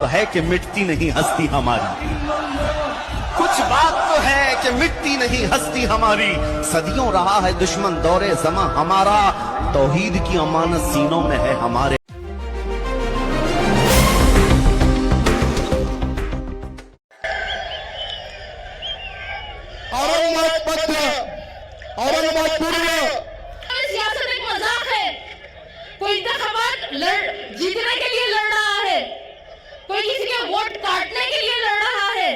है कि मिटती नहीं हस्ती हमारी, कुछ बात तो है कि मिटती नहीं हस्ती हमारी। सदियों रहा है दुश्मन दौरे ज़मा हमारा, तौहीद की अमानत सीनों में है हमारे। औरंगाबाद पत्र, औरंगाबाद पूर्व। सियासत एक मजाक है। कोई इंतखाबात जीतने के लिए लड़ रहा है, कोई किसी के वोट काटने के लिए लड़ रहा है।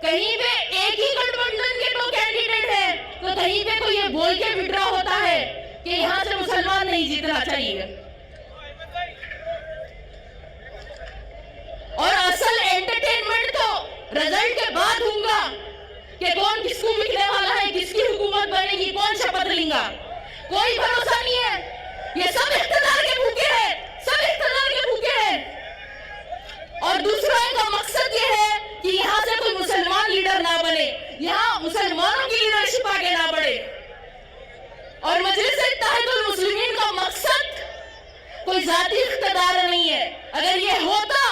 कहीं पे एक ही गठबंधन के दो कैंडिडेट है, तो कहीं पे कोई ये बोल के विड्रॉ होता है कि यहाँ से मुसलमान नहीं जीतना चाहिए। और असल एंटरटेनमेंट तो रिजल्ट के बाद होगा कि कौन किसको मिलने वाला है, किसकी हुकूमत बनेगी, कौन शपथ लेगा। कोई भरोसा नहीं है। ये सब इख्तियार के भूखे हैं, सब इख्तियार के भूखे हैं। और दूसरा इनका मकसद ये है कि यहाँ से कोई मुसलमान लीडर ना बने, यहाँ मुसलमानों की लीडरशिप आगे ना बढ़े। और मजलिस इत्तेहादुल मुस्लिमीन का मकसद कोई जाती इख्तियार नहीं है। अगर ये होता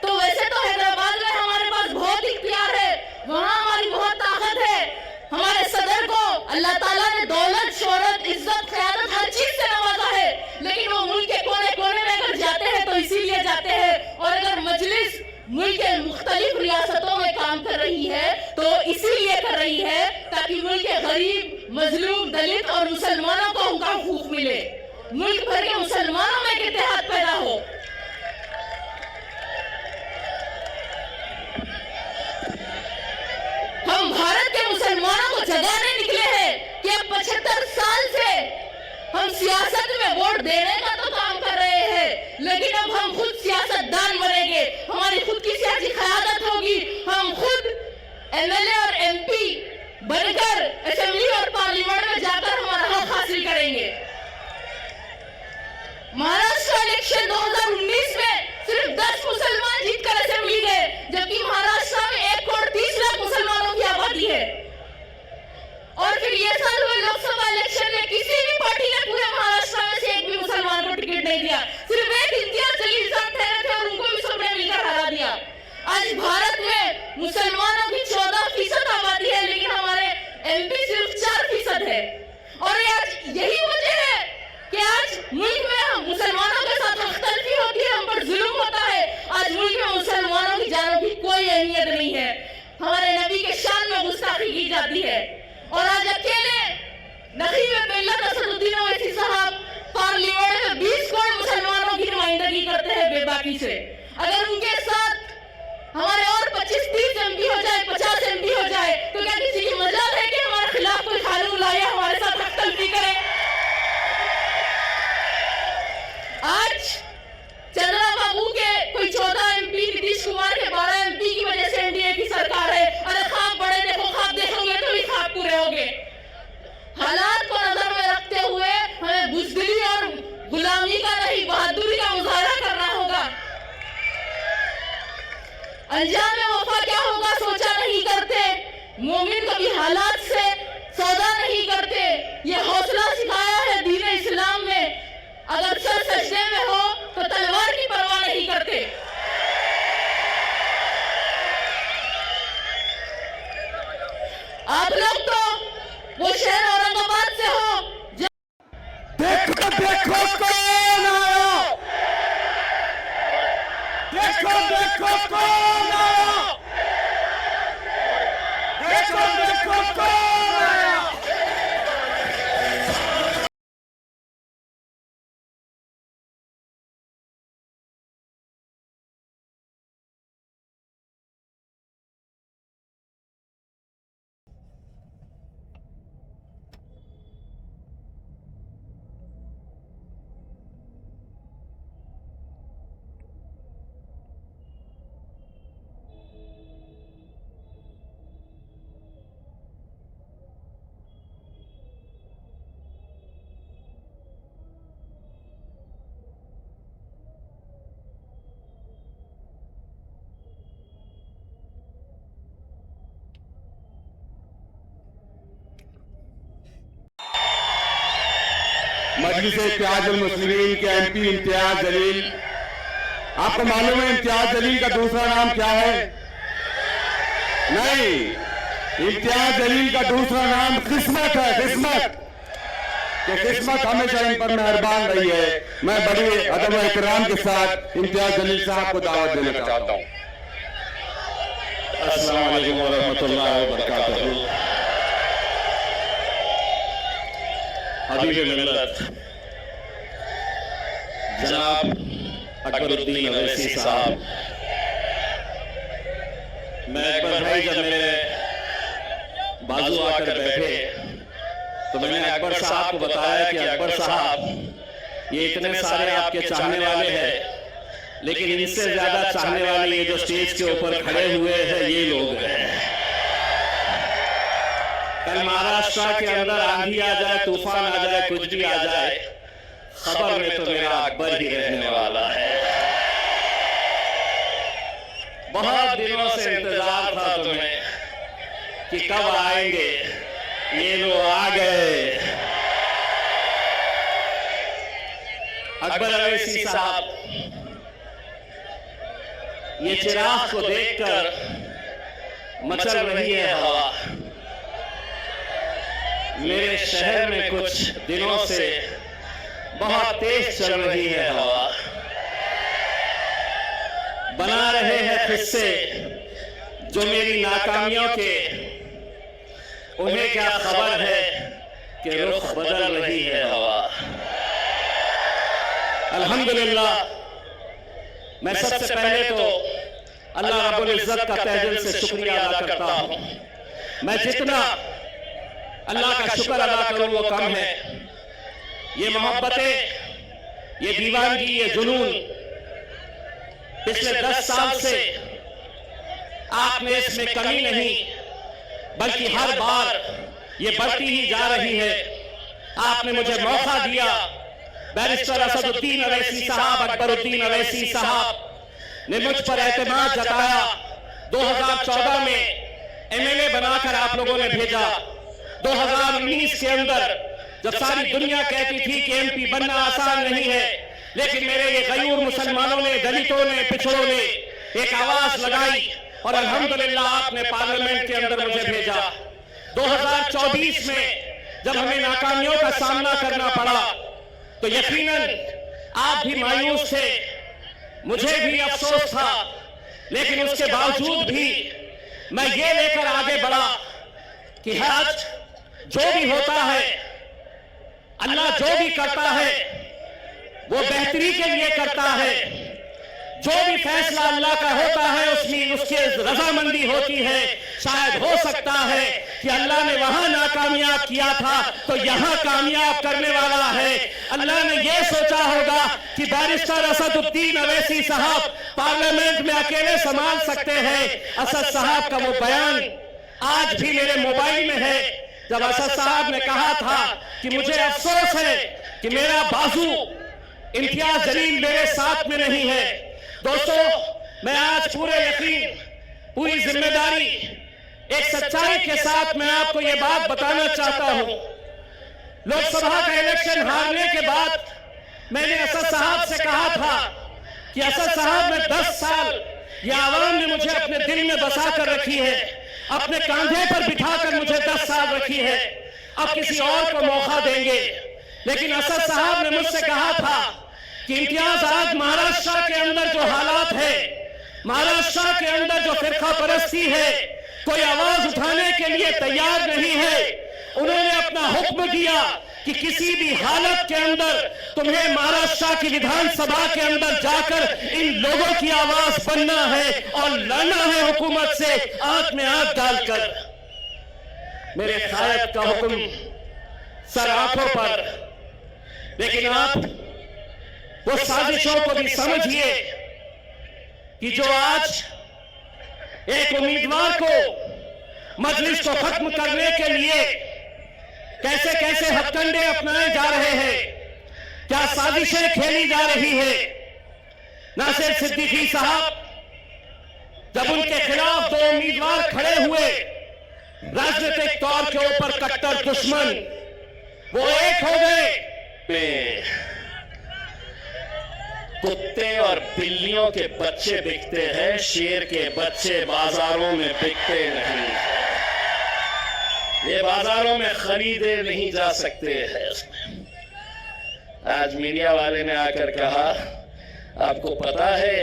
तो वैसे तो हैदराबाद में हमारे पास बहुत इख्तियार है, वहां हमारी बहुत ताकत है। हमारे सदर को अल्लाह ताला ने दौलत, शोहरत, इज्जत, क़यादत हर चीज से नवाजा है, लेकिन वो मुल्क के कोने कोने में अगर जाते हैं तो इसीलिए जाते हैं। और अगर मजलिस मुल्क के मुख्तलिफ रियासतों में काम कर रही है तो इसीलिए कर रही है ताकि मुल्क के गरीब, मजलूम, दलित और मुसलमानों को उनका हुकूक मिले, मुल्क भर के मुसलमानों में इत्तेहाद पैदा हो। हम भारत के मुसलमानों को जगाने निकले हैं कि अब 75 साल से हम सियासत में वोट देने का तो काम कर रहे हैं, लेकिन अब हम खुद सियासतदान बनेंगे, हमारी खुद की सियासी क़यादत होगी। हम खुद एमएलए और एमपी बनकर असेंबली और पार्लियामेंट में जाकर हमारा हक हासिल करेंगे। महाराष्ट्र इलेक्शन 2019 में सिर्फ 10 मुसलमान जीतकर असेंबली गए, जबकि महाराष्ट्र में 1 करोड़ 30 लाख मुसलमानों की आबादी है। और फिर ये साल हुए लोकसभा इलेक्शन में किसी भी पार्टी ने पूरे महाराष्ट्र में से एक भी मुसलमान को टिकट नहीं दिया, सिर्फ एक इम्तियाज जलील साहब ठहरे थे और उनको भी सबने मिलकर हरा दिया। आज भारत में मुसलमानों की 14% आबादी है, लेकिन हमारे एमपी सिर्फ 4% है। और आज यही वजह है कि आज मुल्क में मुसलमानों के साथ मुख्तलिफी होती है, हम पर जुल्म होता है। आज मुल्क में मुसलमानों की जानों की कोई अहमियत नहीं है, हमारे नबी के शान में गुस्ताखी की जाती है। और आज अकेले नकीब मिल्लत असदुद्दीन ओवैसी साहब पार्लियामेंट में 20 करोड़ मुसलमानों की नुमाइंदगी करते हैं बेबाकी से। अगर उनके साथ हमारे और 25-30 एमपी हो जाए, 50 एमपी हो जाए, तो क्या किसी की मजाल है कि हमारे खिलाफ कोई कानून लाए, हमारे साथ हक तलफी करे? आज चंद्रबाबू के कोई 14 एमपी, नीतीश कुमार के 12 एमपी की वजह से एनडीए की सरकार है। अरे ख्वाब बड़े देखो, ख्वाब देखोगे तो भी ख्वाब पूरे होंगे। हालात को नजर में रखते हुए हमें बुज़दिली और गुलामी का नहीं, बहादुरी का मुजाहरा करना होगा। अंजाम में वफा क्या होगा सोचा नहीं करते, मोमिन कभी हालात से सौदा नहीं करते। ये हौसला सिखाया है दीन इस्लाम में। अगर सर सजदे में हो तो तलवार की परवाह नहीं करते। आप लोग तो वो शहर औरंगाबाद से हो। देखो देखो कौन आया, देखो देखो कौन आया, देखो देखो कौन आया। मजलिस इत्तेहादुल मुस्लिमीन के एमपी इम्तियाज जलील आपको मालूम है इम्तियाज जलील का दूसरा नाम क्या है? नहीं, इम्तियाज जलील का दूसरा नाम किस्मत है। किस्मत कि किस्मत हमेशा इन पर मेहरबान रही है। मैं बड़ी अदब व एहतराम के साथ इम्तियाज जलील साहब को दावत देना चाहता हूँ। अस्सलाम वालेकुम व रहमतुल्लाहि व बरकातहू। हबीब मिल्लत जनाब अकबरुद्दीन अवैसी साहब, मैं अकबर भाई जब मेरे बाजू आकर बैठे तो मैंने अकबर साहब को बताया कि अकबर साहब, ये इतने सारे आपके चाहने वाले हैं, लेकिन इनसे ज्यादा चाहने वाले ये जो स्टेज के ऊपर खड़े हुए हैं ये लोग हैं। कल महाराष्ट्र के अंदर आंधी आ जाए, तूफान आ जाए, कुछ भी आ जाए, खबर में तो मेरा अकबर ही रहने वाला है। बहुत दिनों से इंतजार था तुम्हें कि कब आएंगे, ये लोग आ गए। अकबर अवैसी साहब, ये चिराग को देखकर मचल रही है हवा। मेरे शहर में कुछ दिनों से बहुत तेज चल रही है हवा। बना रहे हैं किस्से जो मेरी नाकामियों के, उन्हें क्या खबर है कि रुख बदल रही है हवा। अल्हम्दुलिल्लाह, मैं सबसे पहले तो अल्लाह रब्बुल इज्जत का तहे दिल से शुक्रिया अदा करता हूं। मैं जितना अल्लाह का शुक्र अदा करूं वो कम है। ये मोहब्बतें, ये दीवानगी, ये जुनून पिछले 10 साल से आपने इसमें कमी नहीं बल्कि हर बार ये बढ़ती ही जा रही है। आपने मुझे मौका दिया। बैरिस्टर असदुद्दीन अवैसी साहब, अकबरुद्दीन अवैसी साहब ने मुझ पर एतमाद जताया। 2014 में एमएलए बनाकर आप लोगों ने भेजा। 2019 के अंदर जब सारी दुनिया कहती थी कि एमपी बनना आसान नहीं है, लेकिन मेरे ये गयूर मुसलमानों ने, दलितों ने, पिछड़ों ने एक आवाज लगाई और अल्हम्दुलिल्लाह आपने पार्लियामेंट के अंदर मुझे भेजा। 2024 में जब हमें नाकामियों का सामना करना पड़ा तो यकीनन आप भी मायूस थे, मुझे भी अफसोस था, लेकिन उसके बावजूद भी मैं ये लेकर आगे बढ़ा कि आज जो भी होता है, अल्लाह जो भी करता है वो बेहतरी के लिए करता है। जो भी फैसला अल्लाह का होता है उसमें उसकी रजामंदी होती है। शायद हो सकता है कि अल्लाह ने वहां नाकामयाब किया था तो यहां कामयाब करने वाला है। अल्लाह ने यह सोचा होगा कि बैरिस्टर असदुद्दीन अवैसी साहब पार्लियामेंट में अकेले संभाल सकते हैं। असद साहब का वो बयान आज भी मेरे मोबाइल में है, जब असद साहब ने कहा था कि मुझे अफसोस है कि मेरा बाजू इम्तियाज जलील मेरे साथ में नहीं है। दोस्तों, मैं आज पूरे यकीन, पूरी जिम्मेदारी, एक सच्चाई के साथ मैं आपको यह बात बताना चाहता हूं। लोकसभा का इलेक्शन हारने के बाद मैंने असद साहब से कहा था कि असद साहब, मैं 10 साल ये आवाम ने मुझे अपने दिल में बसा कर रखी है, अपने कांधे पर बिठाकर मुझे 10 साल रखी है, अब किसी और को मौका देंगे। लेकिन असद साहब ने मुझसे कहा था कि इम्तियाज, आज महाराष्ट्र के अंदर जो हालात है, महाराष्ट्र के अंदर जो फिरका परस्ती है, कोई आवाज उठाने के लिए तैयार नहीं है। उन्होंने अपना हुक्म दिया कि किसी भी हालत के अंदर तुम्हें महाराष्ट्र की विधानसभा के अंदर जाकर इन लोगों की आवाज बनना है और लड़ना है हुकूमत से आंख में आंख डालकर। मेरे कायद का हुक्म सर आंखों पर, लेकिन आप वो साजिशों को भी समझिए कि जो आज एक उम्मीदवार को मजलिस को खत्म करने के लिए कैसे कैसे हथकंडे अपनाए जा रहे हैं, क्या साजिशें खेली जा रही है। नासिर सिद्दीकी साहब, जब उनके खिलाफ 2 उम्मीदवार खड़े हुए, राजनीतिक तौर के ऊपर कट्टर दुश्मन, वो एक हो गए। कुत्ते और बिल्लियों के बच्चे बिकते हैं, शेर के बच्चे बाजारों में बिकते नहीं। ये बाजारों में खरीदे नहीं जा सकते हैं। आज मीडिया वाले ने आकर कहा, आपको पता है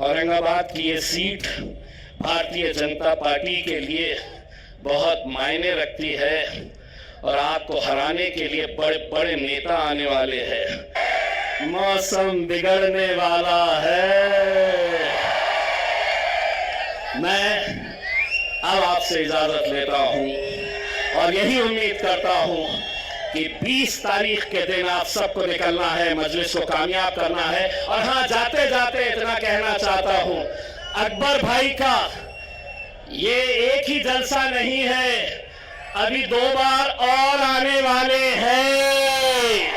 औरंगाबाद की ये सीट भारतीय जनता पार्टी के लिए बहुत मायने रखती है और आपको हराने के लिए बड़े बड़े नेता आने वाले हैं। मौसम बिगड़ने वाला है। मैं अब आपसे इजाजत लेता हूं और यही उम्मीद करता हूं कि 20 तारीख के दिन आप सबको निकलना है, मजलिस को कामयाब करना है। और हां, जाते जाते इतना कहना चाहता हूं, अकबर भाई का ये एक ही जलसा नहीं है, अभी 2 बार और आने वाले हैं।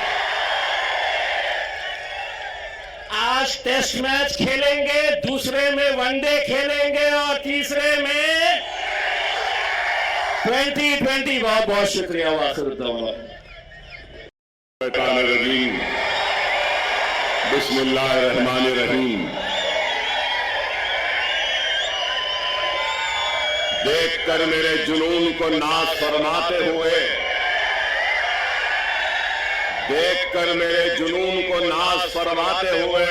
आज टेस्ट मैच खेलेंगे, दूसरे में वनडे खेलेंगे और तीसरे में 2020। बहुत बहुत शुक्रिया। बिस्मिल्लाहिर्रहमानिर्रहीम। देखकर मेरे जुनून को नाज फरमाते हुए, देखकर मेरे जुनून को नाज फरमाते हुए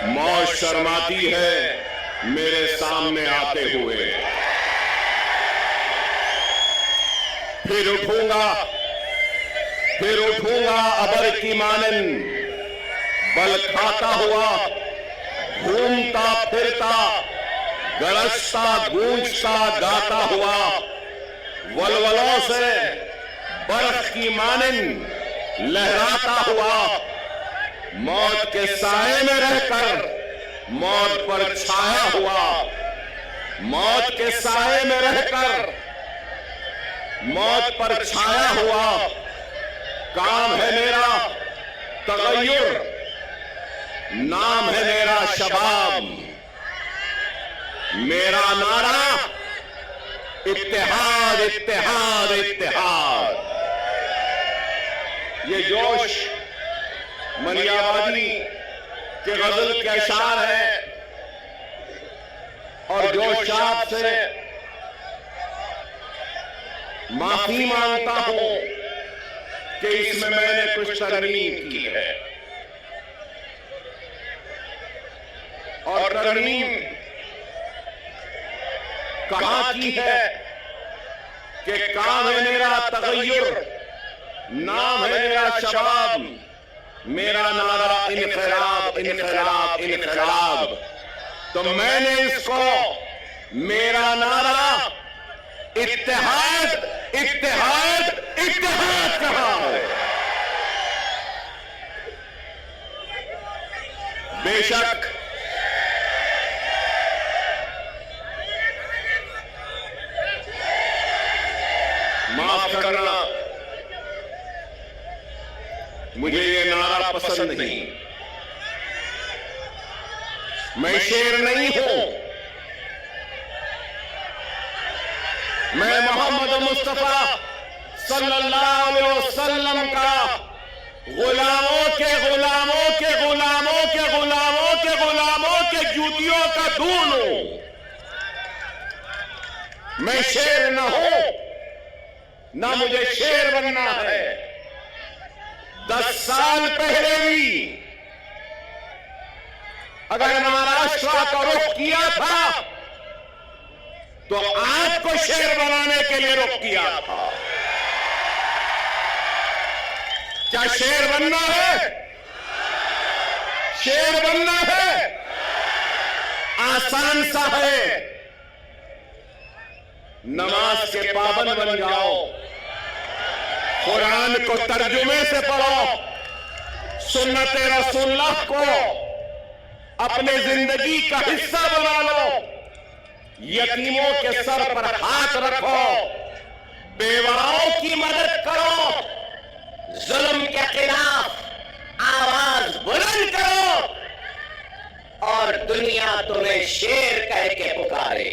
मौत शर्माती है मेरे सामने आते हुए। फिर उठूंगा अबर की मानन, बल खाता हुआ, घूमता फिरता, गरजता गूंजता गाता हुआ, वलवलों से बर्फ की मानन लहराता हुआ, मौत के साए में रहकर मौत पर छाया हुआ, मौत के साए में रहकर मौत पर छाया हुआ। काम है मेरा तगय्युर, नाम है मेरा शबाब, मेरा नारा इत्तेहाद इत्तेहाद इत्तेहाद। ये जोश मलियाबादी के गजल के अशार है और जोश से माफी मांगता हूं कि इसमें मैंने कुछ तरमीम की है। और तरमीम कहां की है कि काम है मेरा तगय्युर, नाम है मेरा शबाब, मेरा नारा इनकलाब इनकलाब इनकलाब। तो मैंने इसको मेरा नारा इत्तेहाद इत्तेहाद इत्तेहाद कहा है। बेशक माफ करना, मुझे ये नारा पसंद नहीं। मैं शेर नहीं हूं, मैं मोहम्मद मुस्तफा सल्लल्लाहु अलैहि वसल्लम का गुलामों के गुलामों के गुलामों के गुलामों के गुलामों के जूतियों का धूल हूं। मैं शेर न हूं, ना मुझे शेर बनना है। 10 साल पहले भी अगर महाराष्ट्र का रुख किया था तो आपको शेर बनाने के लिए रुख किया था। क्या शेर बनना है? शेर बनना है आसान सा है। नमाज के पाबंद बन जाओ, कुरान को तर्जुमे से पढ़ो, सुन्नत रसूलुल्लाह को अपने जिंदगी का हिस्सा बना लो, यतीमों के सर पर हाथ रखो, बेवाओं की मदद करो, जुल्म के खिलाफ आवाज बुलंद करो और दुनिया तुम्हें शेर कह के पुकारे।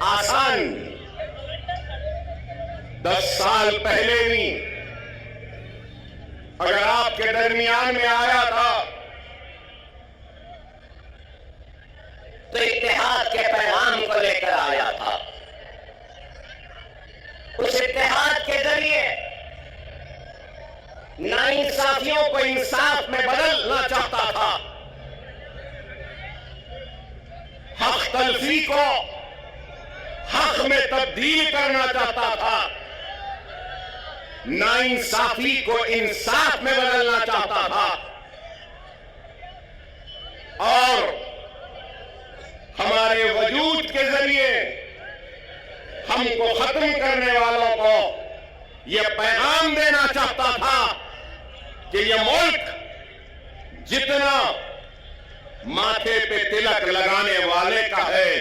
आसान 10 साल पहले भी अगर आपके दरमियान में आया था तो इत्तेहाद के पैगाम को लेकर आया था। उस इत्तेहाद के जरिए नाइंसाफियों को इंसाफ में बदलना चाहता था, हक तलफी को हक में तब्दील करना चाहता था, नाइंसाफी को इंसाफ में बदलना चाहता था और हमारे वजूद के जरिए हमको खत्म करने वालों को यह पैगाम देना चाहता था कि यह मुल्क जितना माथे पे तिलक लगाने वाले का है,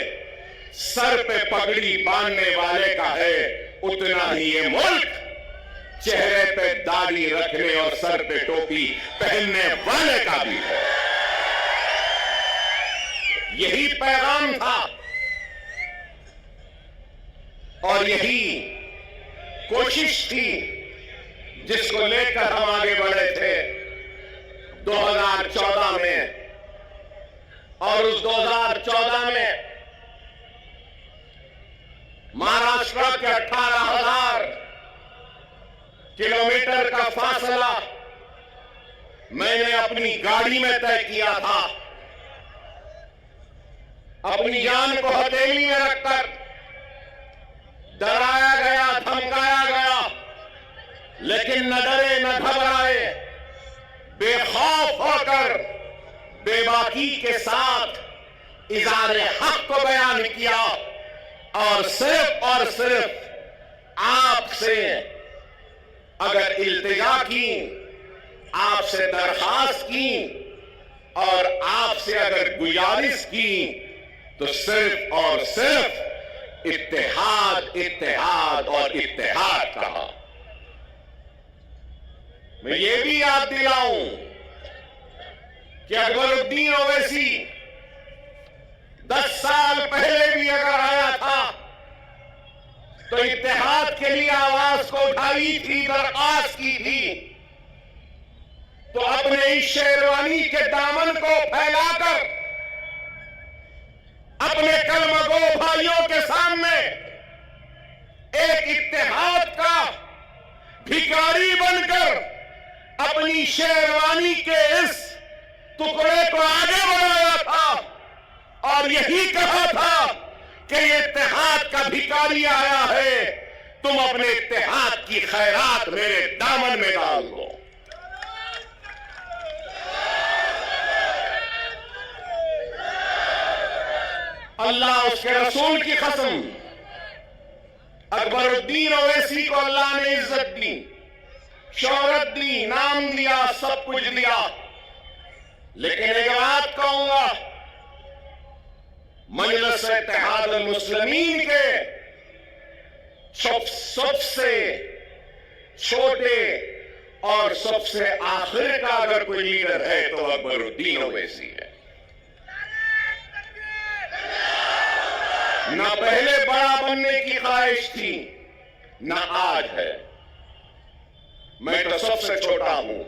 सर पे पगड़ी बांधने वाले का है, उतना ही ये मुल्क चेहरे पे दाढ़ी रखने और सर पे टोपी पहनने वाले का भी है। यही पैगाम था और यही कोशिश थी जिसको लेकर हम आगे बढ़े थे 2014 में। और उस 2014 में महाराष्ट्र के 18,000 किलोमीटर का फासला मैंने अपनी गाड़ी में तय किया था, अपनी जान को हथेली में रखकर डराया गया, धमकाया गया, लेकिन न डरे न घबराए, बेखौफ होकर बेबाकी के साथ इज़ारे हक को बयान किया और सिर्फ आपसे अगर इल्तिजा की, आपसे दरखास्त की और आपसे अगर गुजारिश की तो सिर्फ और सिर्फ इत्तेहाद, इत्तेहाद और इत्तेहाद कहा। मैं ये भी याद दिलाऊं कि अकबरुद्दीन ओवैसी 10 साल पहले भी अगर आया था तो इत्तेहाद के लिए आवाज को उठाई थी, दरखास्त की थी, तो अपने इस शेरवानी के दामन को फैलाकर अपने कलमगो भाइयों के सामने एक इत्तेहाद का भिखारी बनकर अपनी शेरवानी के इस टुकड़े को आगे बढ़ाया था और यही कहा था कि ये इत्तेहाद का भिखारी आया है, तुम अपने इत्तेहाद की खैरात मेरे दामन में डाल दो। अल्लाह उसके रसूल की कसम, अकबरुद्दीन ओवैसी को अल्लाह ने इज्जत दी, शोहरत दी, नाम दिया, सब कुछ दिया, लेकिन एक बात कहूंगा, मजलिस इत्तेहाद अल मुस्लिमीन के सबसे छोटे और सबसे आखिर का अगर कोई लीडर है तो अकबरुद्दीन ओवैसी है। ना पहले बड़ा बनने की ख्वाहिश थी, ना आज है। मैं तो सबसे छोटा हूं,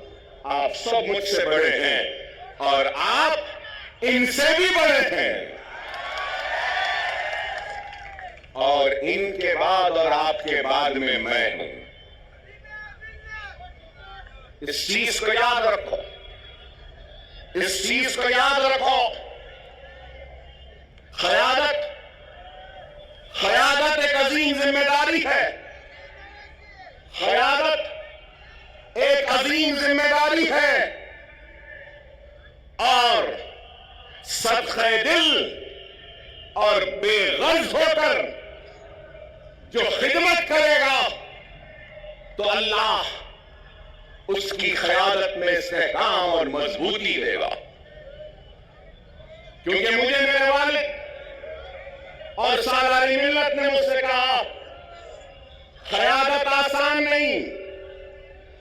आप सब मुझसे बड़े हैं और आप इनसे भी बड़े हैं। और इनके बाद और आपके बाद में मैं हूं। इस चीज को याद रखो, इस चीज को याद रखो। क़यादत एक अजीम जिम्मेदारी है, क़यादत एक अजीम जिम्मेदारी है और सदक़े दिल और बेग़र्ज़ होकर जो खिदमत करेगा तो अल्लाह उसकी क़यादत में इस्तेहकाम और मजबूती देगा। क्योंकि मुझे मेरे वालिद और सालारी मिल्लत ने मुझसे कहा, क़यादत आसान नहीं,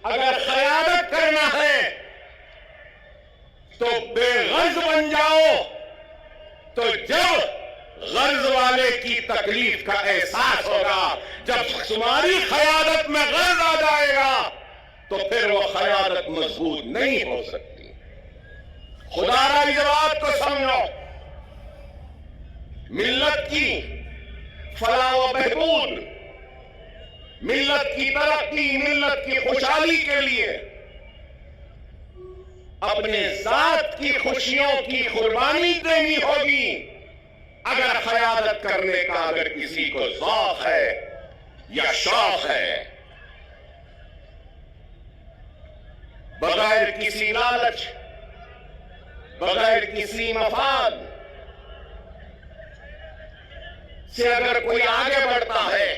अगर क़यादत करना है तो बेग़र्ज़ बन जाओ, तो जब गर्ज वाले की तकलीफ का एहसास होगा, जब तुम्हारी क़यादत में गर्ज आ जाएगा तो फिर वो क़यादत मजबूत नहीं हो सकती। खुदारा इस बात को समझो, मिल्लत की फलाह व बहबूद, मिल्लत की तरक्की, मिल्लत की खुशहाली के लिए अपने जात की खुशियों की कुर्बानी देनी होगी। अगर क़यादत करने का अगर किसी को ज़ौक़ है या शौक़ है, बगैर किसी लालच, बगैर किसी मफाद से अगर कोई आगे बढ़ता है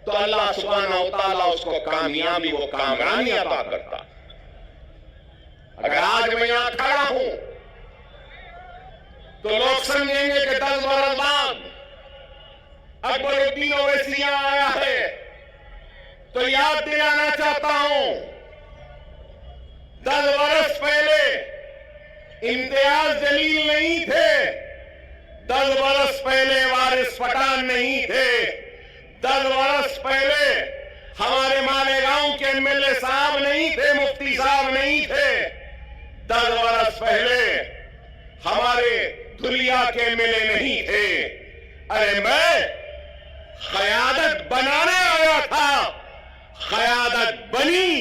तो अल्लाह सुब्हानहू व तआला उसको कामयाबी व कामरानी अता करता। अगर आज मैं यहां खड़ा हूं तो लोग समझेंगे कि 10 बरस बाद अकबरुद्दीन ओवैसी यहां आया है, तो याद दिलाना चाहता हूं 10 बरस पहले इम्तियाज जलील नहीं थे, 10 बरस पहले वारिस पठान नहीं थे, 10 बरस पहले हमारे मालेगांव के एमएलए साहब नहीं थे, मुफ्ती साहब नहीं थे, 10 बरस पहले हमारे धुलिया के एमएलए नहीं थे। अरे मैं क़यादत बनाने आया था, क़यादत बनी,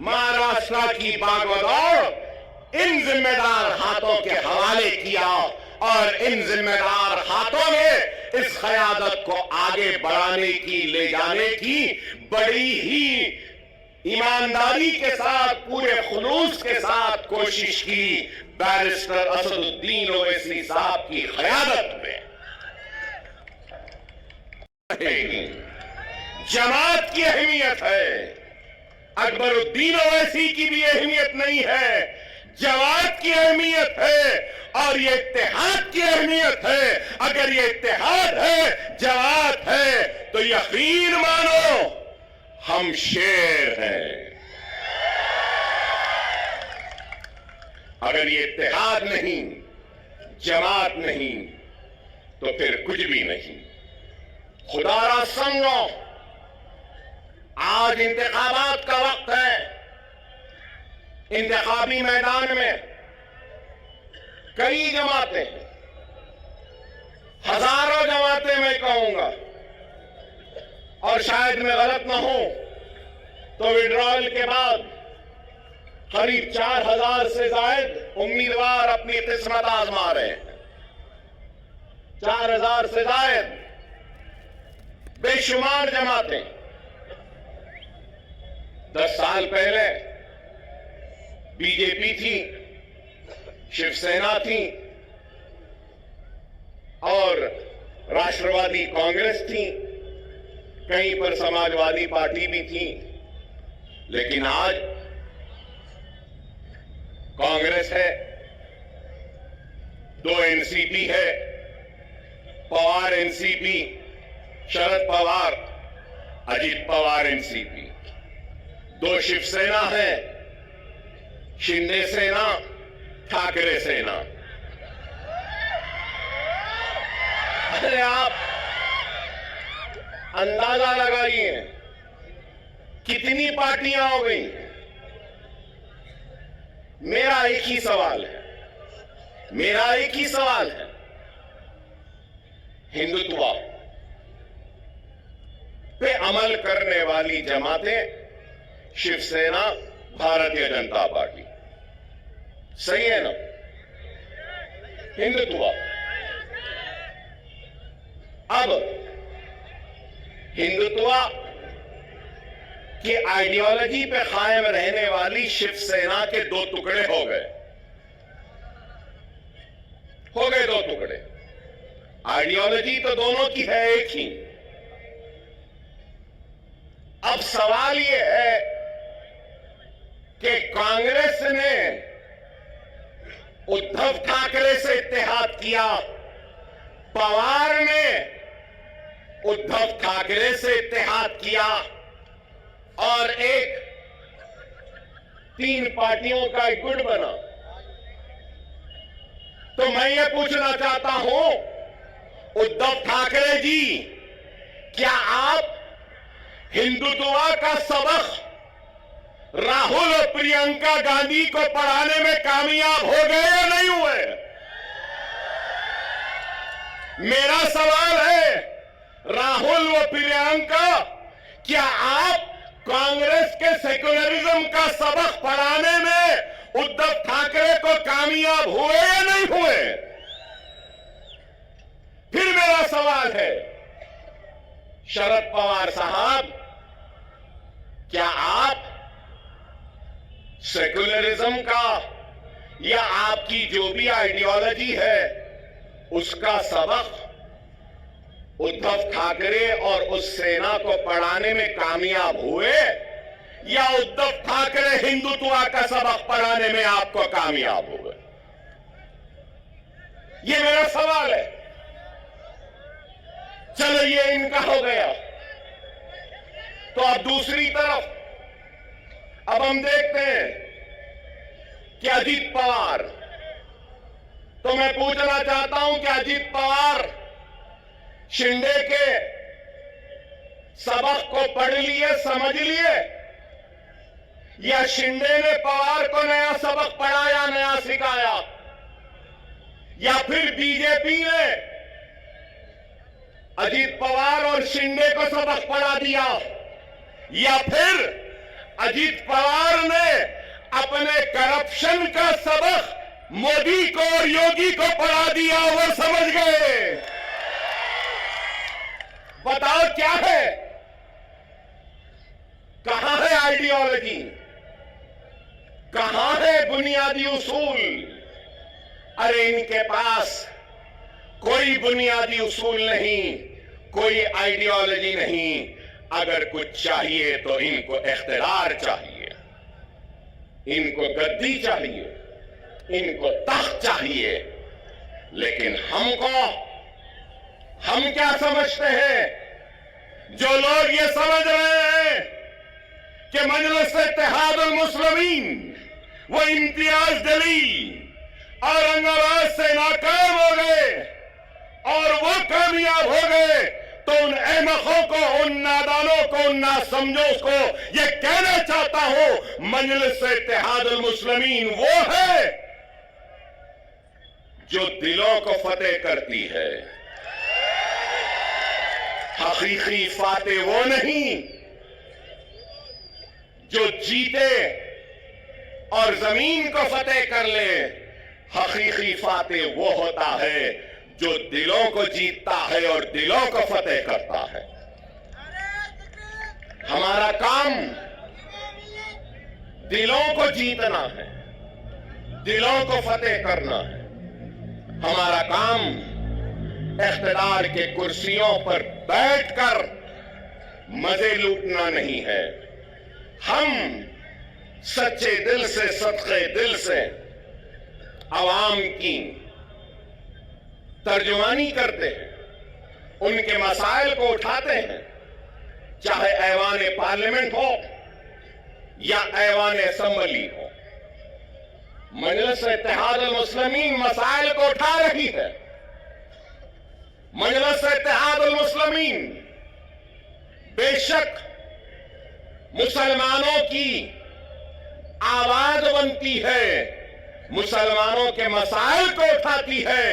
महाराष्ट्र की बागडोर इन जिम्मेदार हाथों के हवाले किया और इन जिम्मेदार हाथों ने इस क़यादत को आगे बढ़ाने की, ले जाने की बड़ी ही ईमानदारी के साथ, पूरे खुलूस के साथ कोशिश की। बैरिस्टर असदुद्दीन ओवैसी साहब की क़यादत में जमात की अहमियत है, अकबरुद्दीन ओवैसी की भी अहमियत नहीं है, जमात की अहमियत है और ये इत्तेहाद की अहमियत है। अगर ये इत्तेहाद है, जमात है, तो यकीन मानो हम शेर हैं। अगर ये इत्तेहाद नहीं, जमात नहीं, तो फिर कुछ भी नहीं। खुदारा समझो, आज इंतखाबात का वक्त है। इंतखाबी मैदान में कई जमातें, हजारों जमातें मैं कहूंगा, और शायद मैं गलत ना हूं तो विड्रॉल के बाद करीब 4000 से जायद उम्मीदवार अपनी किस्मत आजमा रहे हैं। 4000 से जायद बेशुमार जमातें। 10 साल पहले बीजेपी थी, शिवसेना थी और राष्ट्रवादी कांग्रेस थी, कहीं पर समाजवादी पार्टी भी थी। लेकिन आज कांग्रेस है, 2 एनसीपी है, पवार एनसीपी, शरद पवार, अजित पवार एनसीपी, 2 शिवसेना है, शिंदे सेना, ठाकरे सेना। अरे आप अंदाजा लगाइए कितनी पार्टियां हो गई। मेरा एक ही सवाल है, मेरा एक ही सवाल है, हिंदुत्व पे अमल करने वाली जमातें, शिवसेना, भारतीय जनता पार्टी, सही है ना? हिंदुत्व। अब हिंदुत्व की आइडियोलॉजी पे कायम रहने वाली शिवसेना के 2 टुकड़े हो गए 2 टुकड़े। आइडियोलॉजी तो दोनों की है एक ही। अब सवाल यह है कि कांग्रेस ने उद्धव ठाकरे से इत्तेहाद किया, पवार ने उद्धव ठाकरे से इत्तेहाद किया और एक 3 पार्टियों का एक गुट बना। तो मैं ये पूछना चाहता हूं, उद्धव ठाकरे जी, क्या आप हिंदुत्व का सबक राहुल और प्रियंका गांधी को पढ़ाने में कामयाब हो गए या नहीं हुए? मेरा सवाल है, राहुल व प्रियंका, क्या आप कांग्रेस के सेक्युलरिज्म का सबक पढ़ाने में उद्धव ठाकरे को कामयाब हुए या नहीं हुए? फिर मेरा सवाल है, शरद पवार साहब, क्या आप सेक्युलरिज्म का या आपकी जो भी आइडियोलॉजी है उसका सबक उद्धव ठाकरे और उस सेना को पढ़ाने में कामयाब हुए, या उद्धव ठाकरे हिंदुत्व का सबक पढ़ाने में आपको कामयाब हुए? ये मेरा सवाल है। चलो ये इनका हो गया, तो अब दूसरी तरफ अब हम देखते हैं कि अजीत पवार, तो मैं पूछना चाहता हूं कि अजीत पवार शिंदे के सबक को पढ़ लिए, समझ लिए, या शिंदे ने पवार को नया सबक पढ़ाया, नया सिखाया, या फिर बीजेपी ने अजीत पवार और शिंदे को सबक पढ़ा दिया, या फिर अजीत पवार ने अपने करप्शन का सबक मोदी को और योगी को पढ़ा दिया, वो समझ गए। बताओ क्या है, कहां है आइडियोलॉजी, कहां है बुनियादी उसूल? अरे इनके पास कोई बुनियादी उसूल नहीं, कोई आइडियोलॉजी नहीं। अगर कुछ चाहिए तो इनको इख्तियार चाहिए, इनको गद्दी चाहिए, इनको तख्त चाहिए। लेकिन हम क्या समझते हैं? जो लोग ये समझ रहे हैं कि मजलिस इत्तेहादुल मुस्लिमीन वो इम्तियाज जलील औरंगाबाद से नाकाम हो गए और वो कामयाब हो गए, तो उन अहमकों को, उन नादानों को, उन नासमझों को ये कहना चाहता हूं, मजलिस इत्तेहादुल मुस्लिमीन वो है जो दिलों को फतेह करती है। हकीकी फातेह वो नहीं जो जीते और जमीन को फतेह कर ले। हकीकी फातेह वो होता है जो दिलों को जीतता है और दिलों को फतेह करता है। हमारा काम दिलों को जीतना है, दिलों को फतेह करना है। हमारा काम इख्तिदार के कुर्सियों पर बैठकर मजे लूटना नहीं है। हम सच्चे दिल से, सदके दिल से अवाम की तर्जुमानी करते हैं, उनके मसाइल को उठाते हैं, चाहे ऐवान पार्लियामेंट हो या ऐवान असेंबली हो। मजलिस इत्तेहादुल मुस्लिमीन मसाइल को उठा रही है। मजलिस इत्तेहादुल मुस्लिमीन बेशक मुसलमानों की आवाज बनती है, मुसलमानों के मसाइल को उठाती है,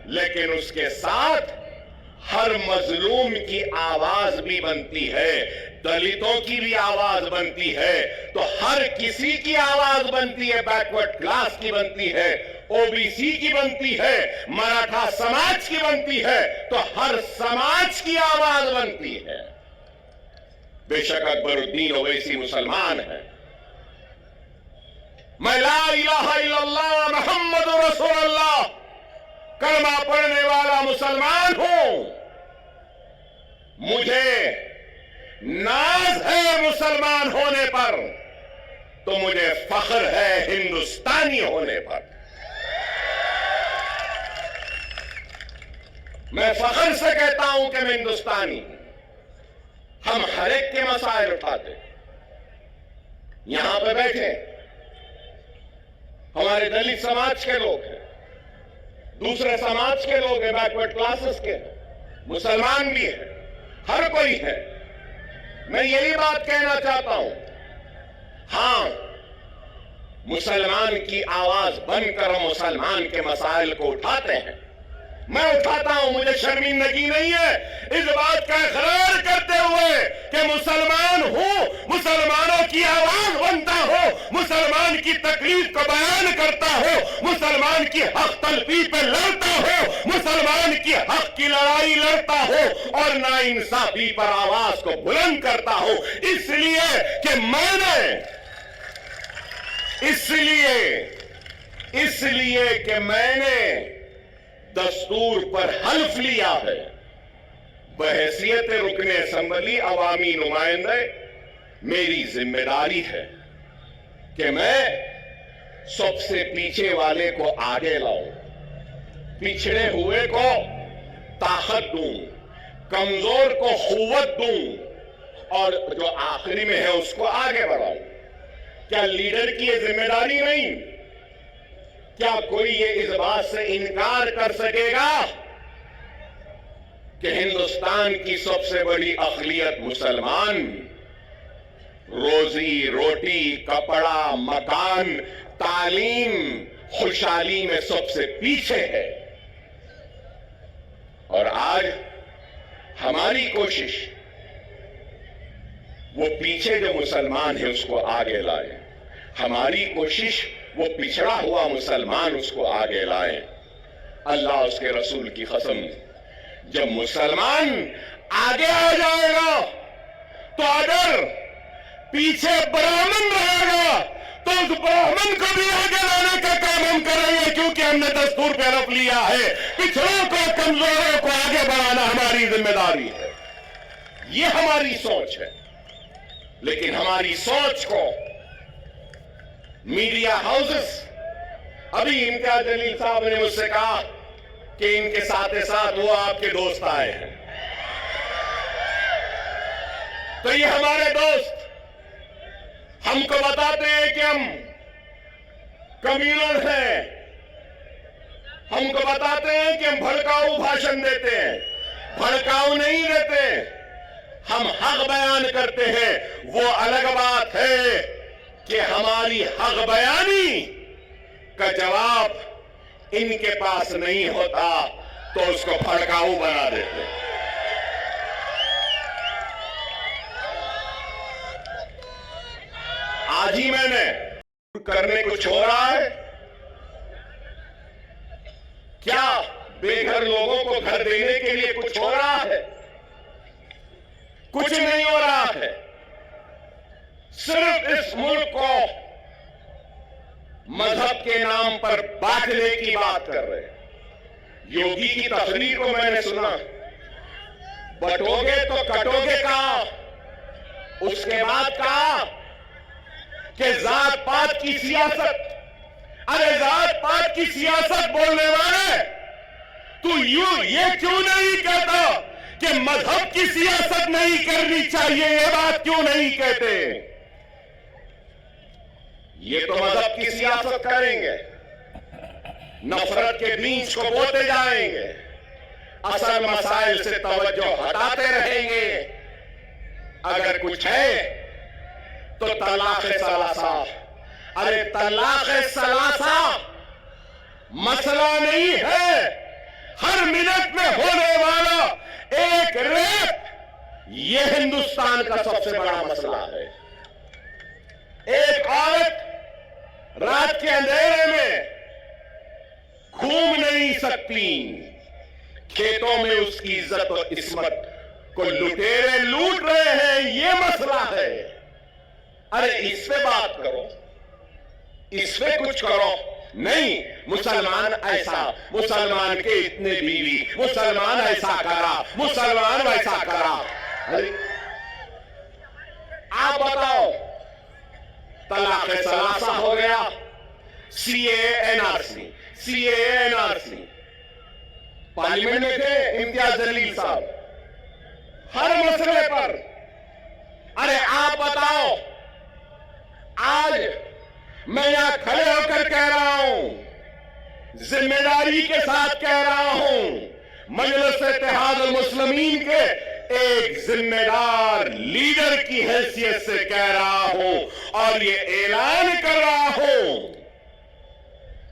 लेकिन उसके साथ हर मजलूम की आवाज भी बनती है, दलितों की भी आवाज बनती है, तो हर किसी की आवाज बनती है। बैकवर्ड क्लास की बनती है, ओबीसी की बनती है, मराठा समाज की बनती है, तो हर समाज की आवाज बनती है। बेशक अकबरुद्दीन ओवैसी मुसलमान है, मैं ला इलाहा इल्लल्लाह मुहम्मदुर रसूलुल्लाह कलमा पढ़ने वाला मुसलमान हूं। मुझे नाज है मुसलमान होने पर, तो मुझे फख्र है हिंदुस्तानी होने पर। मैं फख्र से कहता हूं कि मैं हिंदुस्तानी हूं। हम हर एक के मसाइल उठाते, यहां पे बैठे हमारे दलित समाज के लोग हैं, दूसरे समाज के लोग हैं, बैकवर्ड क्लासेस के हैं, मुसलमान भी हैं, हर कोई है। मैं यही बात कहना चाहता हूं, हाँ, मुसलमान की आवाज बनकर हम मुसलमान के मसाइल को उठाते हैं। मैं उठाता हूं, मुझे शर्मिंदगी नहीं है इस बात का इकरार करते हुए कि मुसलमान हूं, मुसलमानों की आवाज बनता हो, मुसलमान की तकलीफ को बयान करता हो, मुसलमान की हक तलफी पे लड़ता हो, मुसलमान की हक की लड़ाई लड़ता हो और नाइंसाफी पर आवाज को बुलंद करता हो। इसलिए कि मैंने दस्तूर पर हल्फ लिया है, बहैसियत रुकने असम्बली अवामी नुमाइंदे मेरी जिम्मेदारी है कि मैं सबसे पीछे वाले को आगे लाऊं, पिछड़े हुए को ताकत दूं, कमजोर को कुव्वत दूं और जो आखिरी में है उसको आगे बढ़ाऊं। क्या लीडर की यह जिम्मेदारी नहीं? क्या कोई ये इस बात से इनकार कर सकेगा कि हिंदुस्तान की सबसे बड़ी अक़लियत मुसलमान रोजी रोटी, कपड़ा, मकान, तालीम, खुशहाली में सबसे पीछे है? और आज हमारी कोशिश वो पीछे जो मुसलमान है उसको आगे लाए, हमारी कोशिश वो पिछड़ा हुआ मुसलमान उसको आगे लाए। अल्लाह उसके रसूल की कसम, जब मुसलमान आगे आ जाएगा तो अगर पीछे ब्राह्मण रहेगा तो उस ब्राह्मण को भी आगे लाने का काम हम करेंगे, क्योंकि हमने दस्तूर पे हलफ लिया है पिछड़ों को, कमजोरों को आगे बढ़ाना हमारी जिम्मेदारी है। ये हमारी सोच है। लेकिन हमारी सोच को मीडिया हाउसेस, अभी इम्तियाज जलील साहब ने मुझसे कहा कि इनके साथ साथ वो आपके दोस्त आए हैं, तो ये हमारे दोस्त हमको बताते हैं कि हम कम्युनल हैं, हमको बताते हैं कि हम भड़काऊ भाषण देते हैं। भड़काऊ नहीं देते, हम हक बयान करते हैं। वो अलग बात है कि हमारी हक बयानी का जवाब इनके पास नहीं होता तो उसको भड़काऊ बना देते। आज ही मैंने करने कुछ हो रहा है क्या? बेघर लोगों को घर देने के लिए कुछ हो रहा है? कुछ नहीं हो रहा है। सिर्फ इस मुल्क को मजहब के नाम पर बांटने की बात कर रहे हैं। योगी की तकरीर को मैंने सुना, बटोगे तो कटोगे कहा, उसके बाद कहा कि जात पात की सियासत। अरे जात पात की सियासत बोलने वाले, तू ये क्यों नहीं कहता कि मजहब की सियासत नहीं करनी चाहिए? ये बात क्यों नहीं कहते? ये तो मजहब की सियासत करेंगे, नफरत के बीज को बोते जाएंगे, असल मसाइल से तवज्जो हटाते रहेंगे। अगर कुछ है तो तलाक सलासा। अरे तलाक सलासा मसला नहीं है, हर मिनट में होने वाला एक रेप, यह हिंदुस्तान का सबसे बड़ा मसला है। एक औरत रात के अंधेरे में घूम नहीं सकती, खेतों में उसकी इज्जत और इस्मत को लुटेरे लूट रहे हैं, यह मसला है। अरे इस पे बात करो, इस पे कुछ करो। नहीं, मुसलमान ऐसा, मुसलमान के इतने बीवी, मुसलमान ऐसा करा, मुसलमान वैसा करा। अरे आप बताओ, तलाक सलासा हो गया, CA NRC, CA NRC. Parliament में थे इम्तियाज जलील साहब हर मसले पर। अरे आप बताओ, आज मैं यहां खड़े होकर कह रहा हूं, जिम्मेदारी के साथ कह रहा हूं, मजलिस इत्तेहाद अल मुस्लिमीन के एक जिम्मेदार लीडर की हैसियत से कह रहा हूं और ये ऐलान कर रहा हूं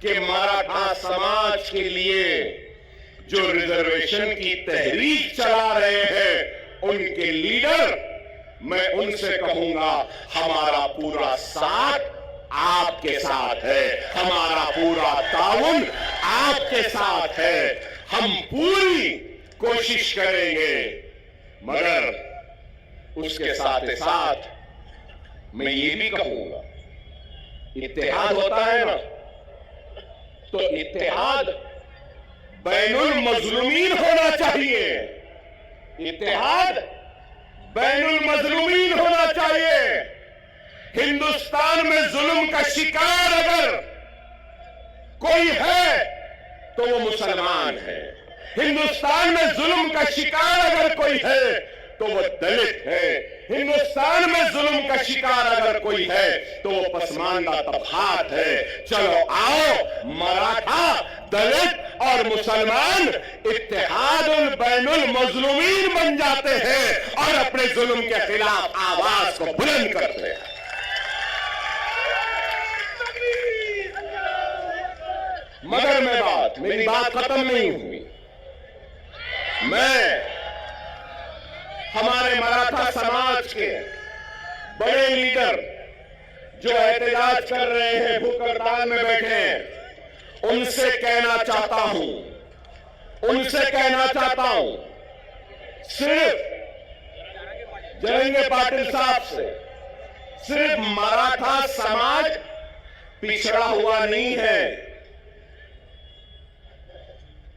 कि मराठा समाज के लिए जो रिजर्वेशन की तहरीक चला रहे हैं उनके लीडर, मैं उनसे कहूंगा हमारा पूरा साथ आपके साथ है, हमारा पूरा ताउन आपके साथ है। हम पूरी कोशिश करेंगे, मगर उसके साथ साथ मैं ये भी कहूंगा, इत्तेहाद होता है ना, तो इत्तेहाद बैनुल मजलूमीन होना चाहिए। इत्तेहाद बैनुल मजलूमीन होना चाहिए। हिंदुस्तान में जुल्म का शिकार अगर कोई है तो वो मुसलमान है। हिंदुस्तान में जुल्म का शिकार अगर कोई है तो वो दलित है। हिंदुस्तान में जुल्म का शिकार अगर कोई है तो वो पसमानदा तबकात है। चलो आओ, मराठा, दलित और मुसलमान इत्तेहादुल बैनुल मजलूमीन बन जाते हैं और अपने जुल्म के खिलाफ आवाज को बुलंद करते हैं। मगर मेरी बात खत्म नहीं हुई। मैं हमारे मराठा समाज के बड़े लीडर जो एहतजाज कर रहे हैं, भूख हड़ताल में बैठे हैं, उनसे कहना चाहता हूं, सिर्फ जरंगे पाटिल साहब से सिर्फ मराठा समाज पिछड़ा हुआ नहीं है,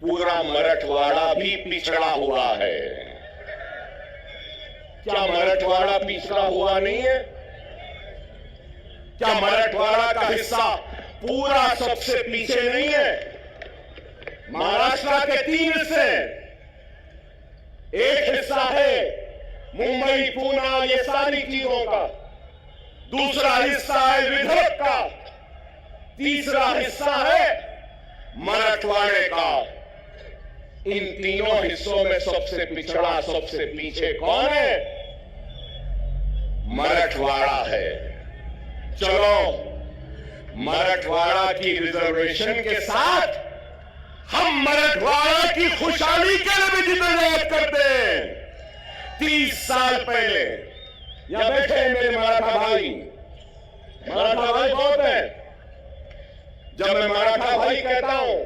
पूरा मराठवाड़ा भी पिछड़ा हुआ है। क्या मराठवाड़ा पिछड़ा हुआ नहीं है? क्या मराठवाड़ा का हिस्सा पूरा सबसे पीछे नहीं है? महाराष्ट्र के 3 हिस्से, एक हिस्सा है मुंबई, पूना, ये सारी चीजों का, दूसरा हिस्सा है विदर्भ का, तीसरा हिस्सा है मराठवाड़े का। इन तीनों हिस्सों में सबसे पिछड़ा, सबसे पीछे कौन है? मराठवाड़ा है। चलो, मराठवाड़ा की रिजर्वेशन के साथ हम मराठवाड़ा की खुशहाली के लिए भी जिद्दोजहद करते हैं। 30 साल पहले यहां बैठे हैं मेरे मराठा भाई बहुत हैं। जब मैं मराठा भाई कहता हूं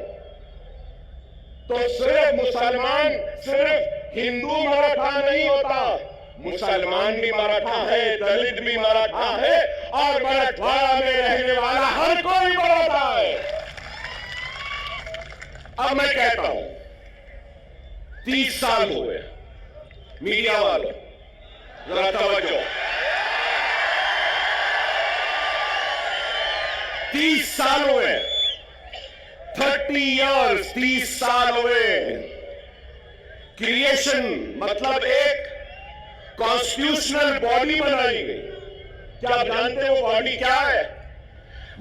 तो सिर्फ मुसलमान, सिर्फ हिंदू मराठा नहीं होता, मुसलमान भी मराठा है, दलित भी मराठा है और मराठवाड़ा में रहने वाला हर कोई मराठा है। अब मैं कहता हूं 30 साल हुए, मीडिया वालों जरा तवज्जो, 30 साल हुए, 30 इयर्स, 30 साल हुए। क्रिएशन मतलब एक कॉन्स्टिट्यूशनल बॉडी बनाई गई। क्या आप जानते हो बॉडी क्या है?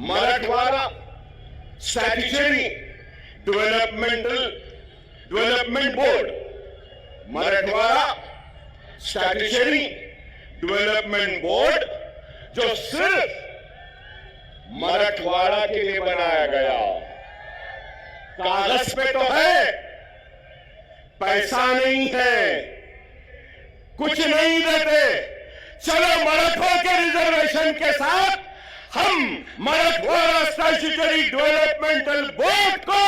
Marathwada statutory development board, Marathwada statutory development board, जो सिर्फ मराठवाड़ा के लिए बनाया गया। कागज पे तो है, पैसा नहीं है, कुछ नहीं देते। चलो, मराठों के रिजर्वेशन के साथ हम मराठवाड़ा स्टैट्यूटरी डेवलपमेंटल बोर्ड को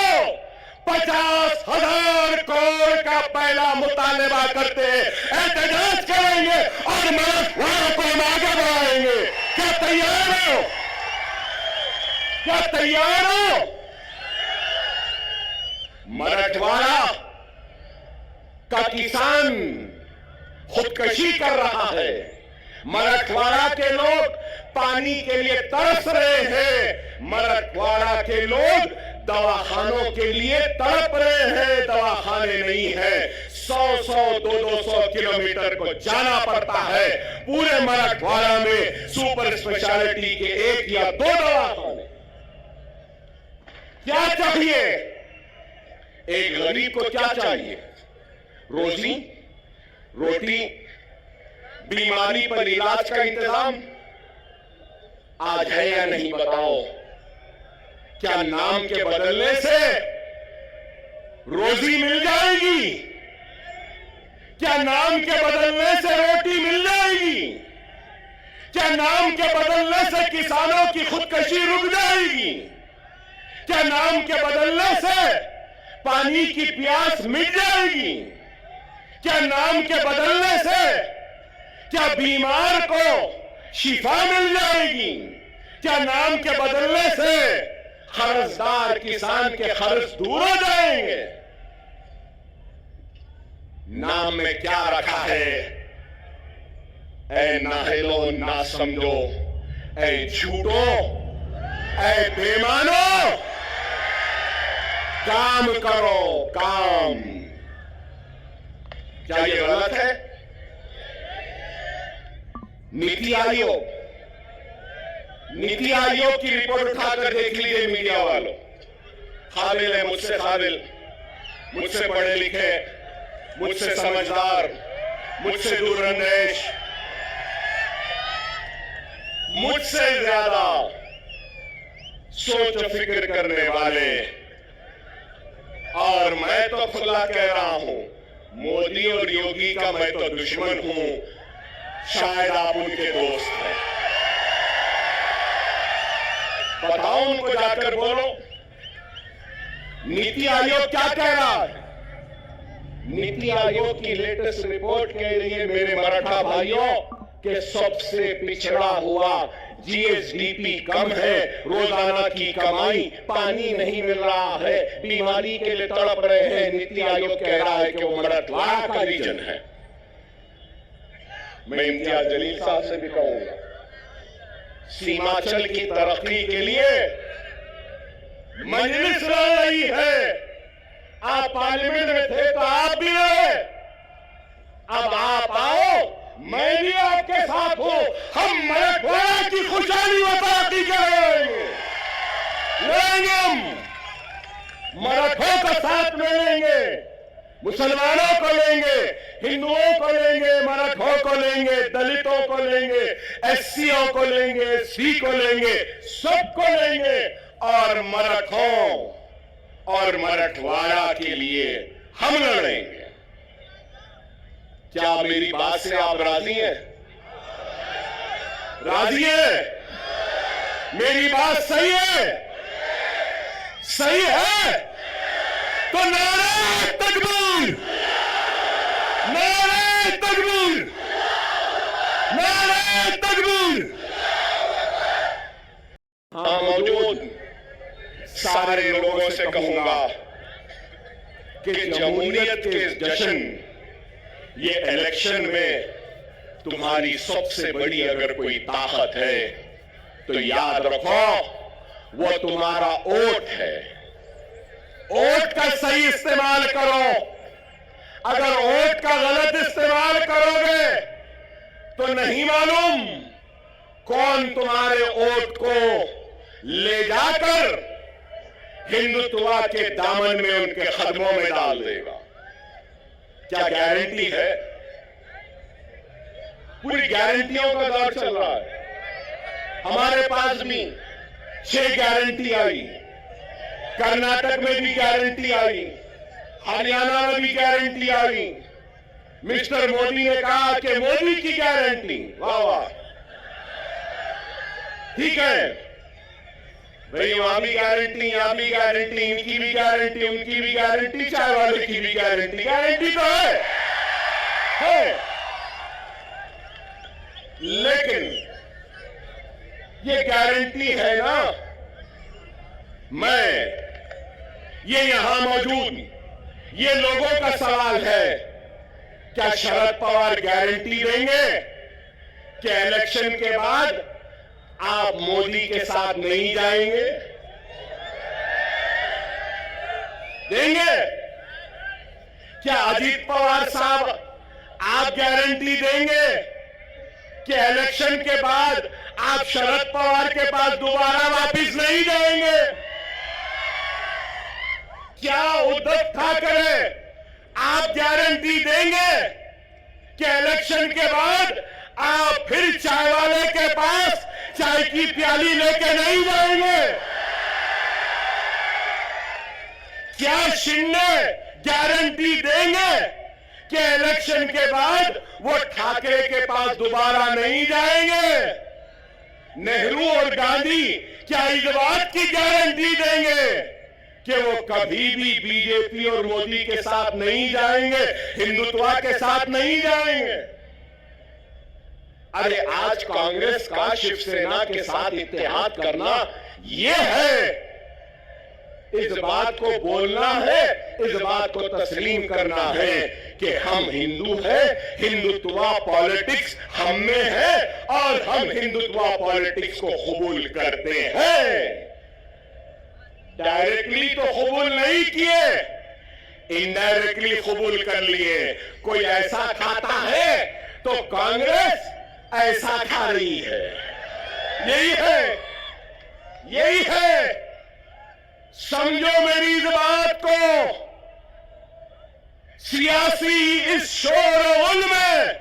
50,000 करोड़ का पहला मुतालबा करते हैं, एहतजाज करेंगे और मराठवाड़ा को हम आगे बढ़ाएंगे। क्या तैयार हो? क्या तैयार हो? मराठवाड़ा का किसान खुदकशी कर रहा है। मराठवाड़ा के लोग पानी के लिए तरस रहे हैं। मराठवाड़ा के लोग दवाखानों के लिए तड़प रहे हैं, दवाखाने नहीं है। 100-100, 200 किलोमीटर को जाना पड़ता है। पूरे मराठवाड़ा में सुपर स्पेशलिटी के 1 या 2 दवाखाने। क्या चाहिए? एक गरीब को क्या चाहिए? रोजी। रोटी, बीमारी पर इलाज का इंतजाम आज है या नहीं बताओ? क्या नाम के बदलने से रोजी मिल जाएगी? क्या नाम के बदलने से रोटी मिल जाएगी? क्या नाम के बदलने से किसानों की खुदकशी रुक जाएगी? क्या नाम के बदलने से पानी की प्यास मिट जाएगी? क्या नाम के बदलने से क्या बीमार को शिफा मिल जाएगी? क्या नाम के बदलने से कर्जदार किसान के कर्ज दूर हो जाएंगे? नाम में क्या रखा है? ऐ नाहिलो ना समझो, ऐ झूठो, ऐ बेमानो, काम करो काम। क्या ये गलत है? नीति आयोग की रिपोर्ट उठाकर देख लीजिए मीडिया वालों। काबिल है, मुझसे काबिल, मुझसे पढ़े लिखे, मुझसे समझदार, मुझसे दूरअंदेश, मुझसे ज्यादा सोच और फिक्र करने वाले, और मैं तो खुला कह रहा हूं, मोदी और योगी का मैं तो दुश्मन हूं, शायद आप उनके दोस्त हैं। बताओ उनको, जाकर बोलो नीति आयोग क्या कह रहा है। नीति आयोग की लेटेस्ट रिपोर्ट कह रही है मेरे मराठा भाइयों कि सबसे पिछड़ा हुआ जीएसडीपी कम है, रोजाना की कमाई, पानी नहीं मिल रहा है, बीमारी के लिए तड़प रहे हैं। नीति आयोग कह रहा है कि वो मराठवाड़ा का रीजन है। मैं इम्तियाज जलील साहब से भी कहूंगा, सीमांचल की तरक्की के लिए मजलिस लड़ रही है। आप पार्लियामेंट में थे तो आप भी रहे, अब आप आओ, मैं भी आपके साथ हूं। हम मराठवाड़ा की खुशहाली व तरक्की करेंगे, हम मराठों का साथ में लेंगे, मुसलमानों को लेंगे, हिंदुओं को लेंगे, मराठों को लेंगे, दलितों को लेंगे, एससीओ को लेंगे, एससी को लेंगे, सबको लेंगे, और मराठों और मराठवाड़ा के लिए हम लड़ेंगे। क्या मेरी बात से आप राजी हैं? राजी है? मेरी बात सही है? सही है तो नारे तकबीर, नारे तकबीर, नारे तकबीर। हाँ, मौजूद सारे लोगों से कहूंगा कि जमहूरियत के जश्न, ये इलेक्शन में तुम्हारी सबसे बड़ी अगर कोई ताकत है तो याद रखो, वो तुम्हारा वोट है। वोट का सही इस्तेमाल करो। अगर वोट का गलत इस्तेमाल करोगे तो नहीं मालूम कौन तुम्हारे वोट को ले जाकर हिंदुत्व के दामन में, उनके कदमों में डाल देगा। क्या गारंटी है? पूरी गारंटियों का दौर चल रहा है। हमारे पास भी 6 गारंटी आई, कर्नाटक में भी गारंटी आई, हरियाणा में भी गारंटी आई। मिस्टर मोदी ने कहा कि मोदी की गारंटी, वाह वाह, ठीक है भाई, वहां भी गारंटी, यहां भी गारंटी, इनकी भी गारंटी, उनकी भी गारंटी, चाय वाले की भी गारंटी। गारंटी तो है। लेकिन ये गारंटी है ना, मैं ये यहां मौजूद ये लोगों का सवाल है, क्या शरद पवार गारंटी देंगे कि इलेक्शन के बाद आप मोदी के साथ नहीं जाएंगे? देंगे? क्या अजीत पवार साहब आप गारंटी देंगे कि इलेक्शन के बाद आप शरद पवार के पास दोबारा वापस नहीं जाएंगे? क्या उद्धव ठाकरे आप गारंटी देंगे कि इलेक्शन के बाद आप फिर चाय वाले के पास चाय की प्याली लेके नहीं जाएंगे? क्या शिंदे गारंटी देंगे कि इलेक्शन के बाद वो ठाकरे के पास दोबारा नहीं जाएंगे? नेहरू और गांधी क्या इस बात की गारंटी देंगे कि वो कभी भी बीजेपी और मोदी के साथ नहीं जाएंगे, हिंदुत्व के साथ नहीं जाएंगे? अरे आज कांग्रेस का शिवसेना के साथ इत्तेहाद करना यह है, इस बात को बोलना है, इस बात को तस्लीम करना है कि हम हिंदू हैं, हिंदुत्व पॉलिटिक्स हम में है और हम हिंदुत्व पॉलिटिक्स को कबूल करते हैं। डायरेक्टली तो कबूल नहीं किए, इनडायरेक्टली कबूल कर लिए। कोई ऐसा खाता है तो कांग्रेस ऐसा खा रही है। यही है, यही है। समझो मेरी इस बात को। सियासी इस शोर-ओ-गुल में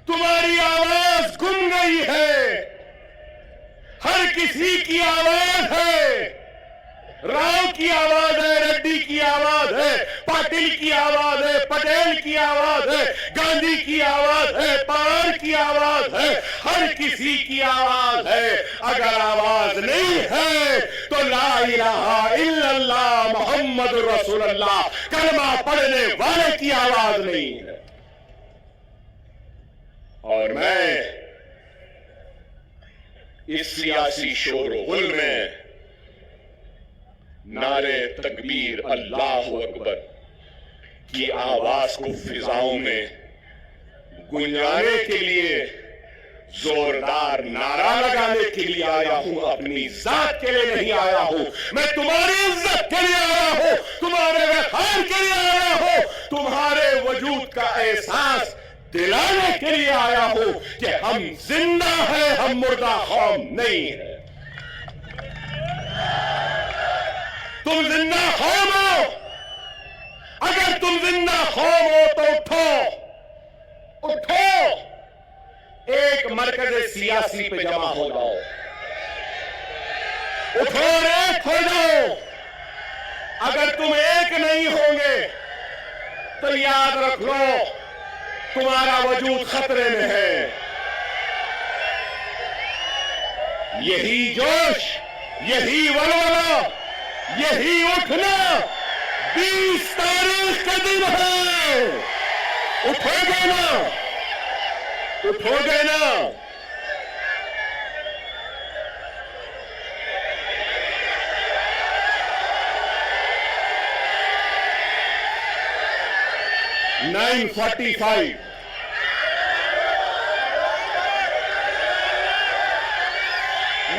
तुम्हारी आवाज गुम गई है। हर किसी की आवाज है। राव की आवाज है, रेड्डी की आवाज है, पाटिल की आवाज है, पटेल की आवाज है, गांधी की आवाज है, पवार की आवाज है, हर किसी की आवाज है। अगर आवाज नहीं है तो ला इलाहा इल्लल्लाह मोहम्मद रसूलुल्लाह कलमा पढ़ने वाले की आवाज नहीं है। और मैं इस सियासी शोर-ओ-गुल में नारे तकबीर अल्लाह अकबर की आवाज को फिजाओं में गुंजाने के लिए जोरदार नारा लगाने के लिए आया हूं। अपनी जात के लिए नहीं आया हूं। मैं तुम्हारी इज्जत के लिए आया हूं, तुम्हारे व्यवहार के लिए आया हूं, तुम्हारे वजूद का एहसास दिलाने के लिए आया हूं कि हम जिंदा हैं, हम मुर्दा कौम नहीं है। तुम जिंदा कौम हो। अगर तुम जिंदा कौम हो तो उठो, उठो, एक मरकज सियासी पे जमा हो जाओ। उठो रे, खो जाओ। अगर तुम एक नहीं होंगे तो याद रख लो तुम्हारा वजूद खतरे में है। यही जोश, यही वलवला, यही उठना 20 तारीख का दिन है। उठोगे ना, उठोगे ना। (9:45)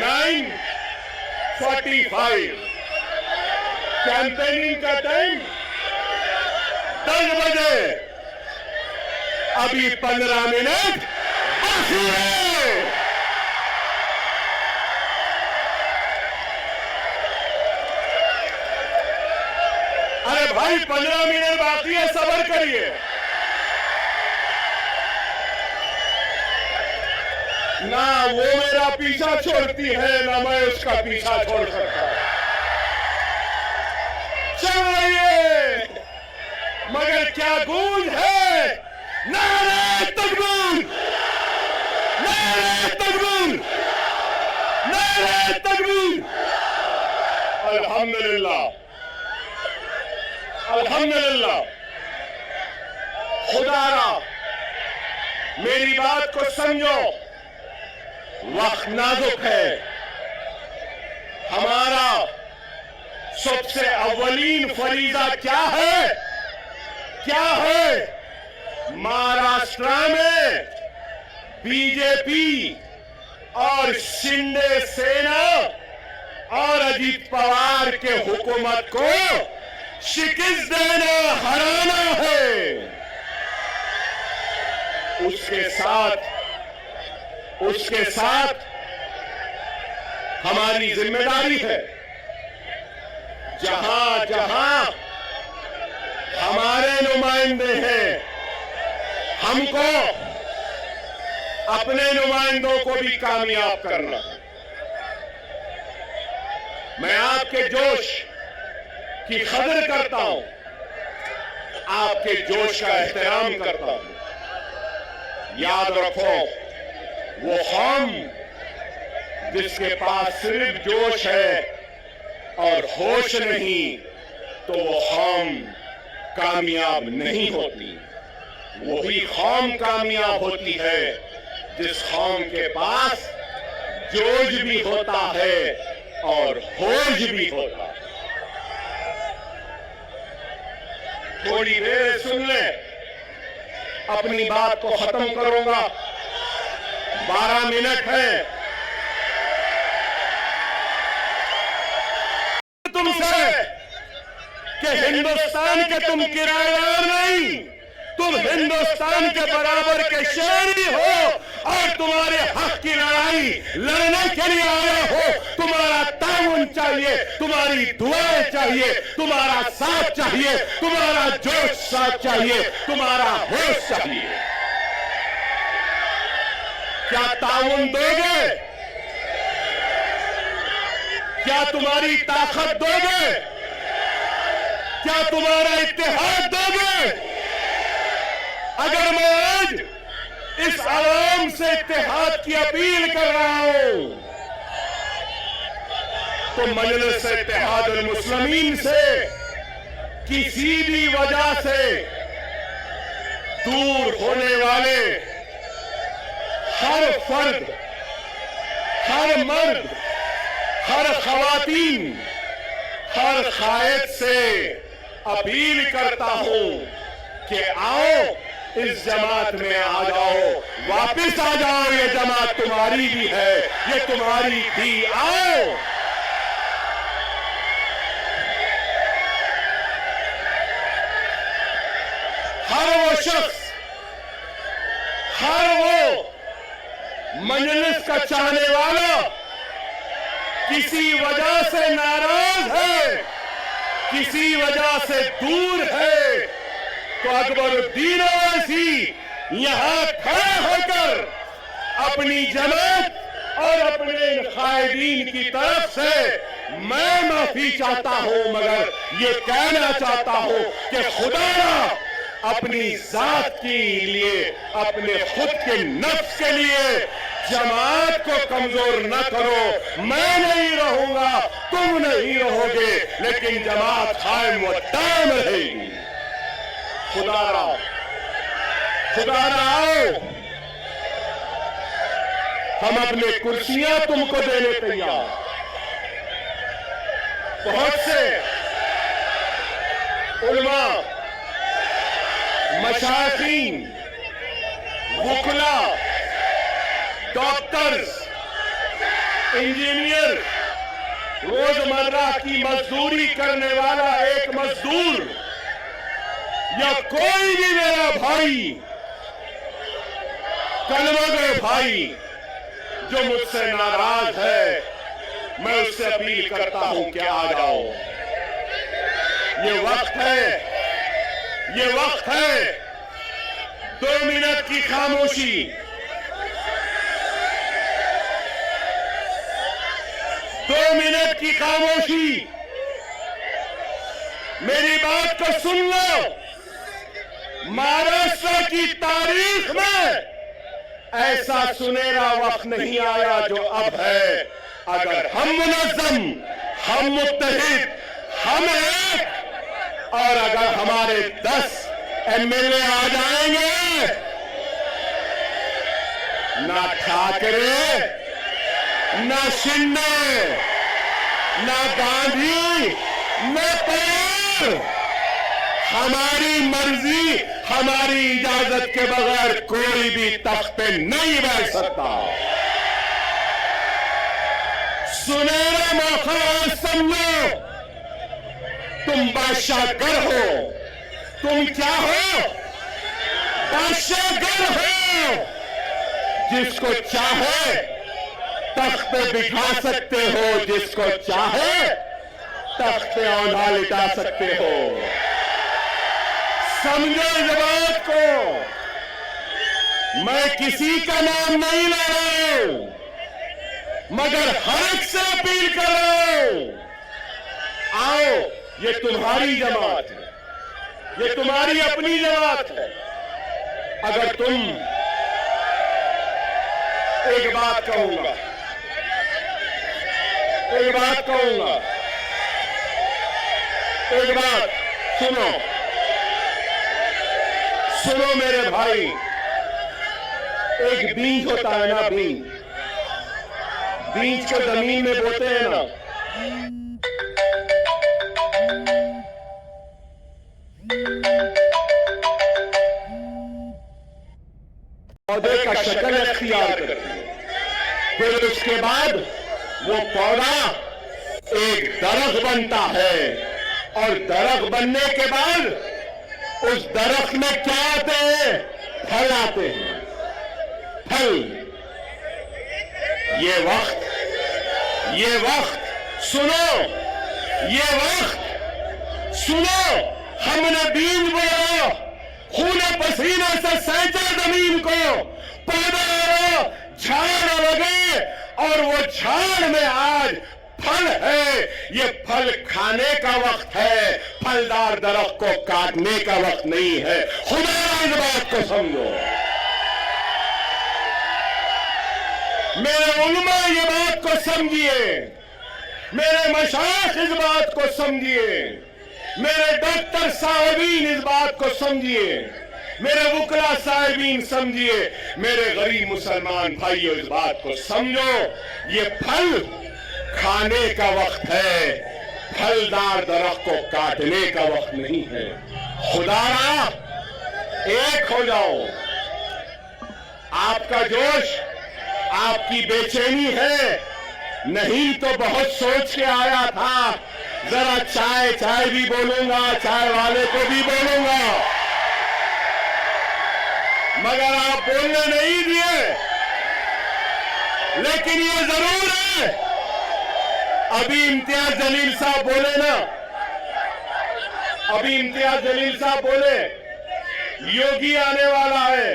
9:45 कैंपेनिंग का टाइम 10 बजे। अभी 15 मिनट बाकी है। अरे भाई 15 मिनट बाकी है, सब्र करिए। ना वो मेरा पीछा छोड़ती है, ना मैं उसका पीछा छोड़ सकता। चल रही है, मगर क्या गूंज है। नारे तकबीर, नारे तकबीर, नारे तकबीर। अल्हम्दुलिल्लाह, अल्हम्दुलिल्लाह। खुदारा मेरी बात को समझो, वक्त नाजुक है। हमारा सबसे अव्वलीन फरीजा क्या है? क्या है? महाराष्ट्र में बीजेपी और शिंदे सेना और अजीत पवार के हुकूमत को शिकस्त देना, हराना है। उसके साथ हमारी जिम्मेदारी है। जहां जहां हमारे नुमाइंदे हैं, हमको अपने नुमाइंदों को भी कामयाब करना है। मैं आपके जोश की कदर करता हूं, आपके जोश का एहतराम करता हूं। याद रखो, वो कौम जिसके पास सिर्फ जोश है और होश नहीं, तो वो कौम कामयाब नहीं होती। वही कौम कामयाब होती है जिस कौम के पास जोश भी होता है और होश भी होता है। थोड़ी देर सुन ले, अपनी बात को खत्म करूंगा। 12 मिनट है। तुमसे कि हिंदुस्तान के तुम किराएदार नहीं, तुम हिंदुस्तान के बराबर के शहरी हो और तुम्हारे हक की लड़ाई लड़ने के लिए आए हो। तुम्हारा ताउन चाहिए, तुम्हारी दुआएं चाहिए, तुम्हारा साथ चाहिए, तुम्हारा जोश साथ चाहिए, तुम्हारा होश चाहिए। क्या ताउन दोगे? क्या तुम्हारी ताकत दोगे? क्या तुम्हारा इत्तेहाद दोगे? अगर मैं आज इस आवाम से इत्तेहाद की अपील कर रहा हूं, तो मजलिस इत्तेहादुल मुस्लिमीन से किसी भी वजह से दूर होने वाले हर फर्द, हर मर्द, हर खवातीन, हर कायद से अपील करता हूं कि आओ, इस जमात में आ जाओ, वापस आ जाओ। ये जमात तुम्हारी भी है, ये तुम्हारी थी, आओ। हर वो शख्स, हर वो मजलिस का चाहने वाला किसी वजह से नाराज है, किसी वजह से दूर है, तो अकबरुद्दीन ओवैसी यहां खड़े होकर अपनी जमात और अपने कायदीन की तरफ से मैं माफी चाहता हूं, मगर ये कहना चाहता हूं कि खुदा अपनी जात के लिए, अपने खुद के नफ्स के लिए जमात को कमजोर न करो। मैं नहीं रहूंगा, तुम नहीं रहोगे, लेकिन जमात कायम व दायम रहेगी। खुदारा, खुदारा आओ, हम अपने कुर्सियां तुमको देने तैयार। बहुत से उलमा, मशाइखीन, वुकला, डॉक्टर्स, इंजीनियर, रोजमर्रा की मजदूरी करने वाला एक मजदूर या कोई भी मेरा भाई, कलमा गए भाई जो मुझसे नाराज है, मैं उससे अपील करता हूं कि आ जाओ। ये वक्त है, ये वक्त है 2 मिनट की खामोशी। 2 मिनट की खामोशी। मेरी बात को सुन लो। महाराष्ट्र की तारीख में ऐसा सुनहरा वक्त नहीं आया जो अब है। अगर हम मुनज़्ज़म, हम मुत्तहिद, हम एक, और अगर हमारे 10 एमएलए आ जाएंगे, ना ठाकरे, ना शिंदे, ना गांधी, ना पवार, हमारी मर्जी, हमारी इजाजत के बगैर कोई भी तख्त पे नहीं बैठ सकता। सुनहरा मौका समझो। तुम बादशाहगर हो। तुम क्या हो? बादशाहगर हो। जिसको चाहे तख्त पे बिठा सकते हो, जिसको चाहे तख्त पे औंधा लिटा सकते हो। समझो इस बात को। मैं किसी का नाम नहीं ले रहा हूं, मगर हर एक से अपील कर रहा हूं, आओ, ये तुम्हारी जमात है, ये तुम्हारी अपनी जमात है। अगर तुम, एक बात कहूंगा, एक बात कहूंगा, एक बात सुनो, सुनो मेरे भाई, एक बीज होता है ना, बीज, बीज को जमीन में बोते हैं ना, पौधे का शक्ल अख्तियार करती है, फिर उसके बाद वो पौधा एक दरख्त बनता है, और दरख्त बनने के बाद उस दरख्त में क्या आते हैं? फल आते हैं, फल। ये वक्त सुनो, ये वक्त सुनो, हमने बीज बोया, खूने पसीने से सैंचा जमीन को, पौधा झाड़ लगे, और वो झाड़ में आज फल है। ये फल खाने का वक्त है, फलदार दरख्त को काटने का वक्त नहीं है। खुदा इस बात को समझो, मेरे उलमा ये बात को समझिए, मेरे मशाइख इस बात को समझिए, मेरे डॉक्टर साहिबीन इस बात को समझिए, मेरे वकला साहिबीन समझिए, मेरे गरीब मुसलमान भाइयों इस बात को समझो, ये फल खाने का वक्त है, फलदार दरख्त को काटने का वक्त नहीं है। खुदारा एक हो जाओ, आपका जोश, आपकी बेचैनी है, नहीं तो बहुत सोच के आया था, जरा चाय चाय भी बोलूंगा, चाय वाले को भी बोलूंगा, मगर आप बोलने नहीं दिए। लेकिन ये जरूर है, अभी इम्तियाज जलील साहब बोले ना, अभी इम्तियाज जलील साहब बोले योगी आने वाला है,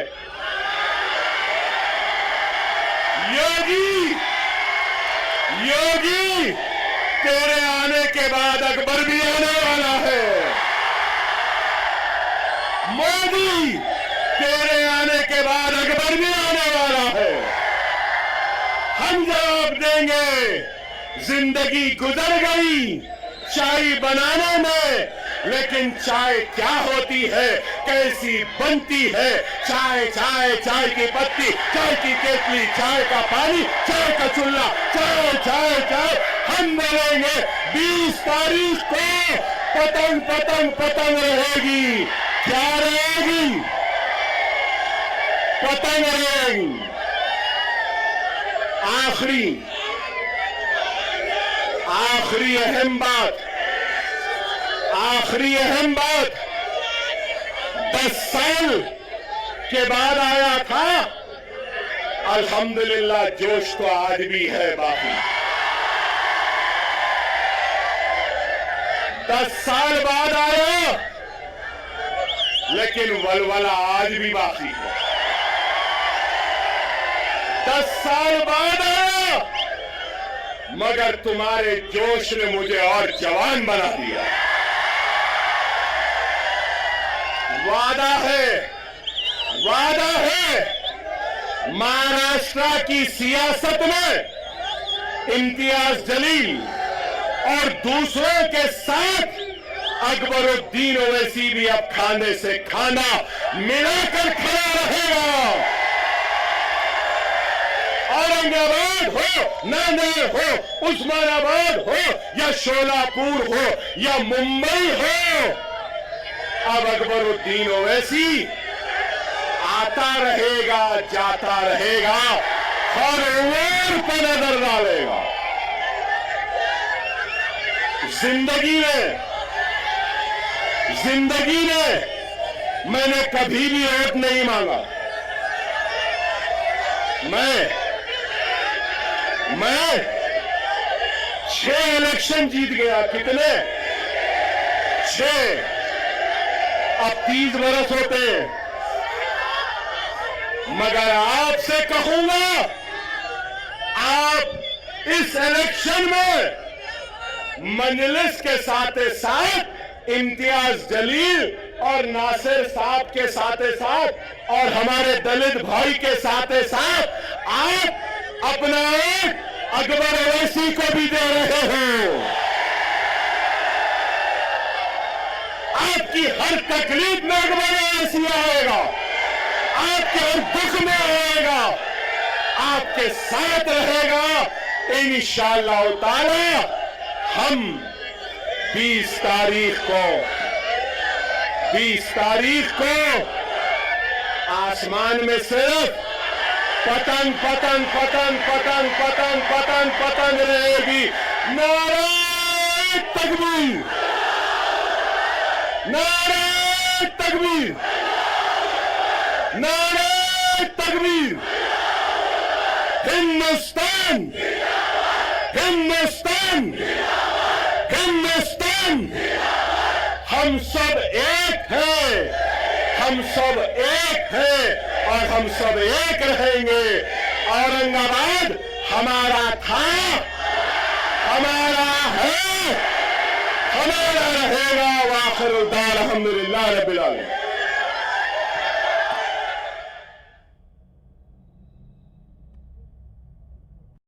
योगी, योगी तेरे आने के बाद अकबर भी आने वाला है, मोदी तेरे आने के बाद अकबर भी आने वाला है। हम जवाब देंगे, जिंदगी गुजर गई चाय बनाने में, लेकिन चाय क्या होती है, कैसी बनती है? चाय चाय चाय की पत्ती, चाय की केतली, चाय का पानी, चाय का चूल्हा, चाय चाय चाय। हम बोलेंगे 20 तारीख को पतंग पतंग पतंग रहेगी। क्या रहेगी? पतंग रहेगी। आखिरी अहम बात, आखिरी अहम बात, 10 साल के बाद आया था, अल्हम्दुलिल्लाह जोश तो आज भी है बाकी। 10 साल बाद आया, लेकिन वलवला आज भी बाकी है। 10 साल बाद आया, मगर तुम्हारे जोश ने मुझे और जवान बना दिया। वादा है, वादा है, महाराष्ट्र की सियासत में इम्तियाज जलील और दूसरों के साथ अकबरुद्दीन ओवैसी भी अब खाने से खाना मिलाकर खड़ा रहेगा। औरंगाबाद हो, नांदेड़ हो, उस्मानाबाद हो, या शोलापुर हो, या मुंबई हो, अब अकबरुद्दीन ओवैसी आता रहेगा, जाता रहेगा, हर उम्र पर नजर डालेगा। जिंदगी में मैंने कभी भी वोट नहीं मांगा। मैं 6 इलेक्शन जीत गया। कितने? 6। अब 30 बरस होते हैं। मगर आपसे कहूंगा, आप इस इलेक्शन में मजलिस के साथ साथ इम्तियाज जलील और नासिर साहब के साथ साथ और हमारे दलित भाई के साथ साथ आप अपना एक अकबर अवैसी को भी दे रहे हो। आपकी हर तकलीफ में अकबर अवैसी आएगा, आपके हर दुख में आएगा, आपके साथ रहेगा। इंशाअल्लाह ताला हम 20 तारीख को आसमान में सिर्फ पतन पतन पतन पतन पतन पतन पतन रहेगी। नारे तकबीर, नारे तकबीर, नारे तकबीर। हिंदुस्तान, हिंदुस्तान, हिंदुस्तान। हम सब एक हैं, हम सब एक हैं और हम सब एक रहेंगे। औरंगाबाद हमारा था, हमारा है, हमारा रहेगा। वाखिर दार अल्हम्दुलिल्लाह रब्बिल आलमीन।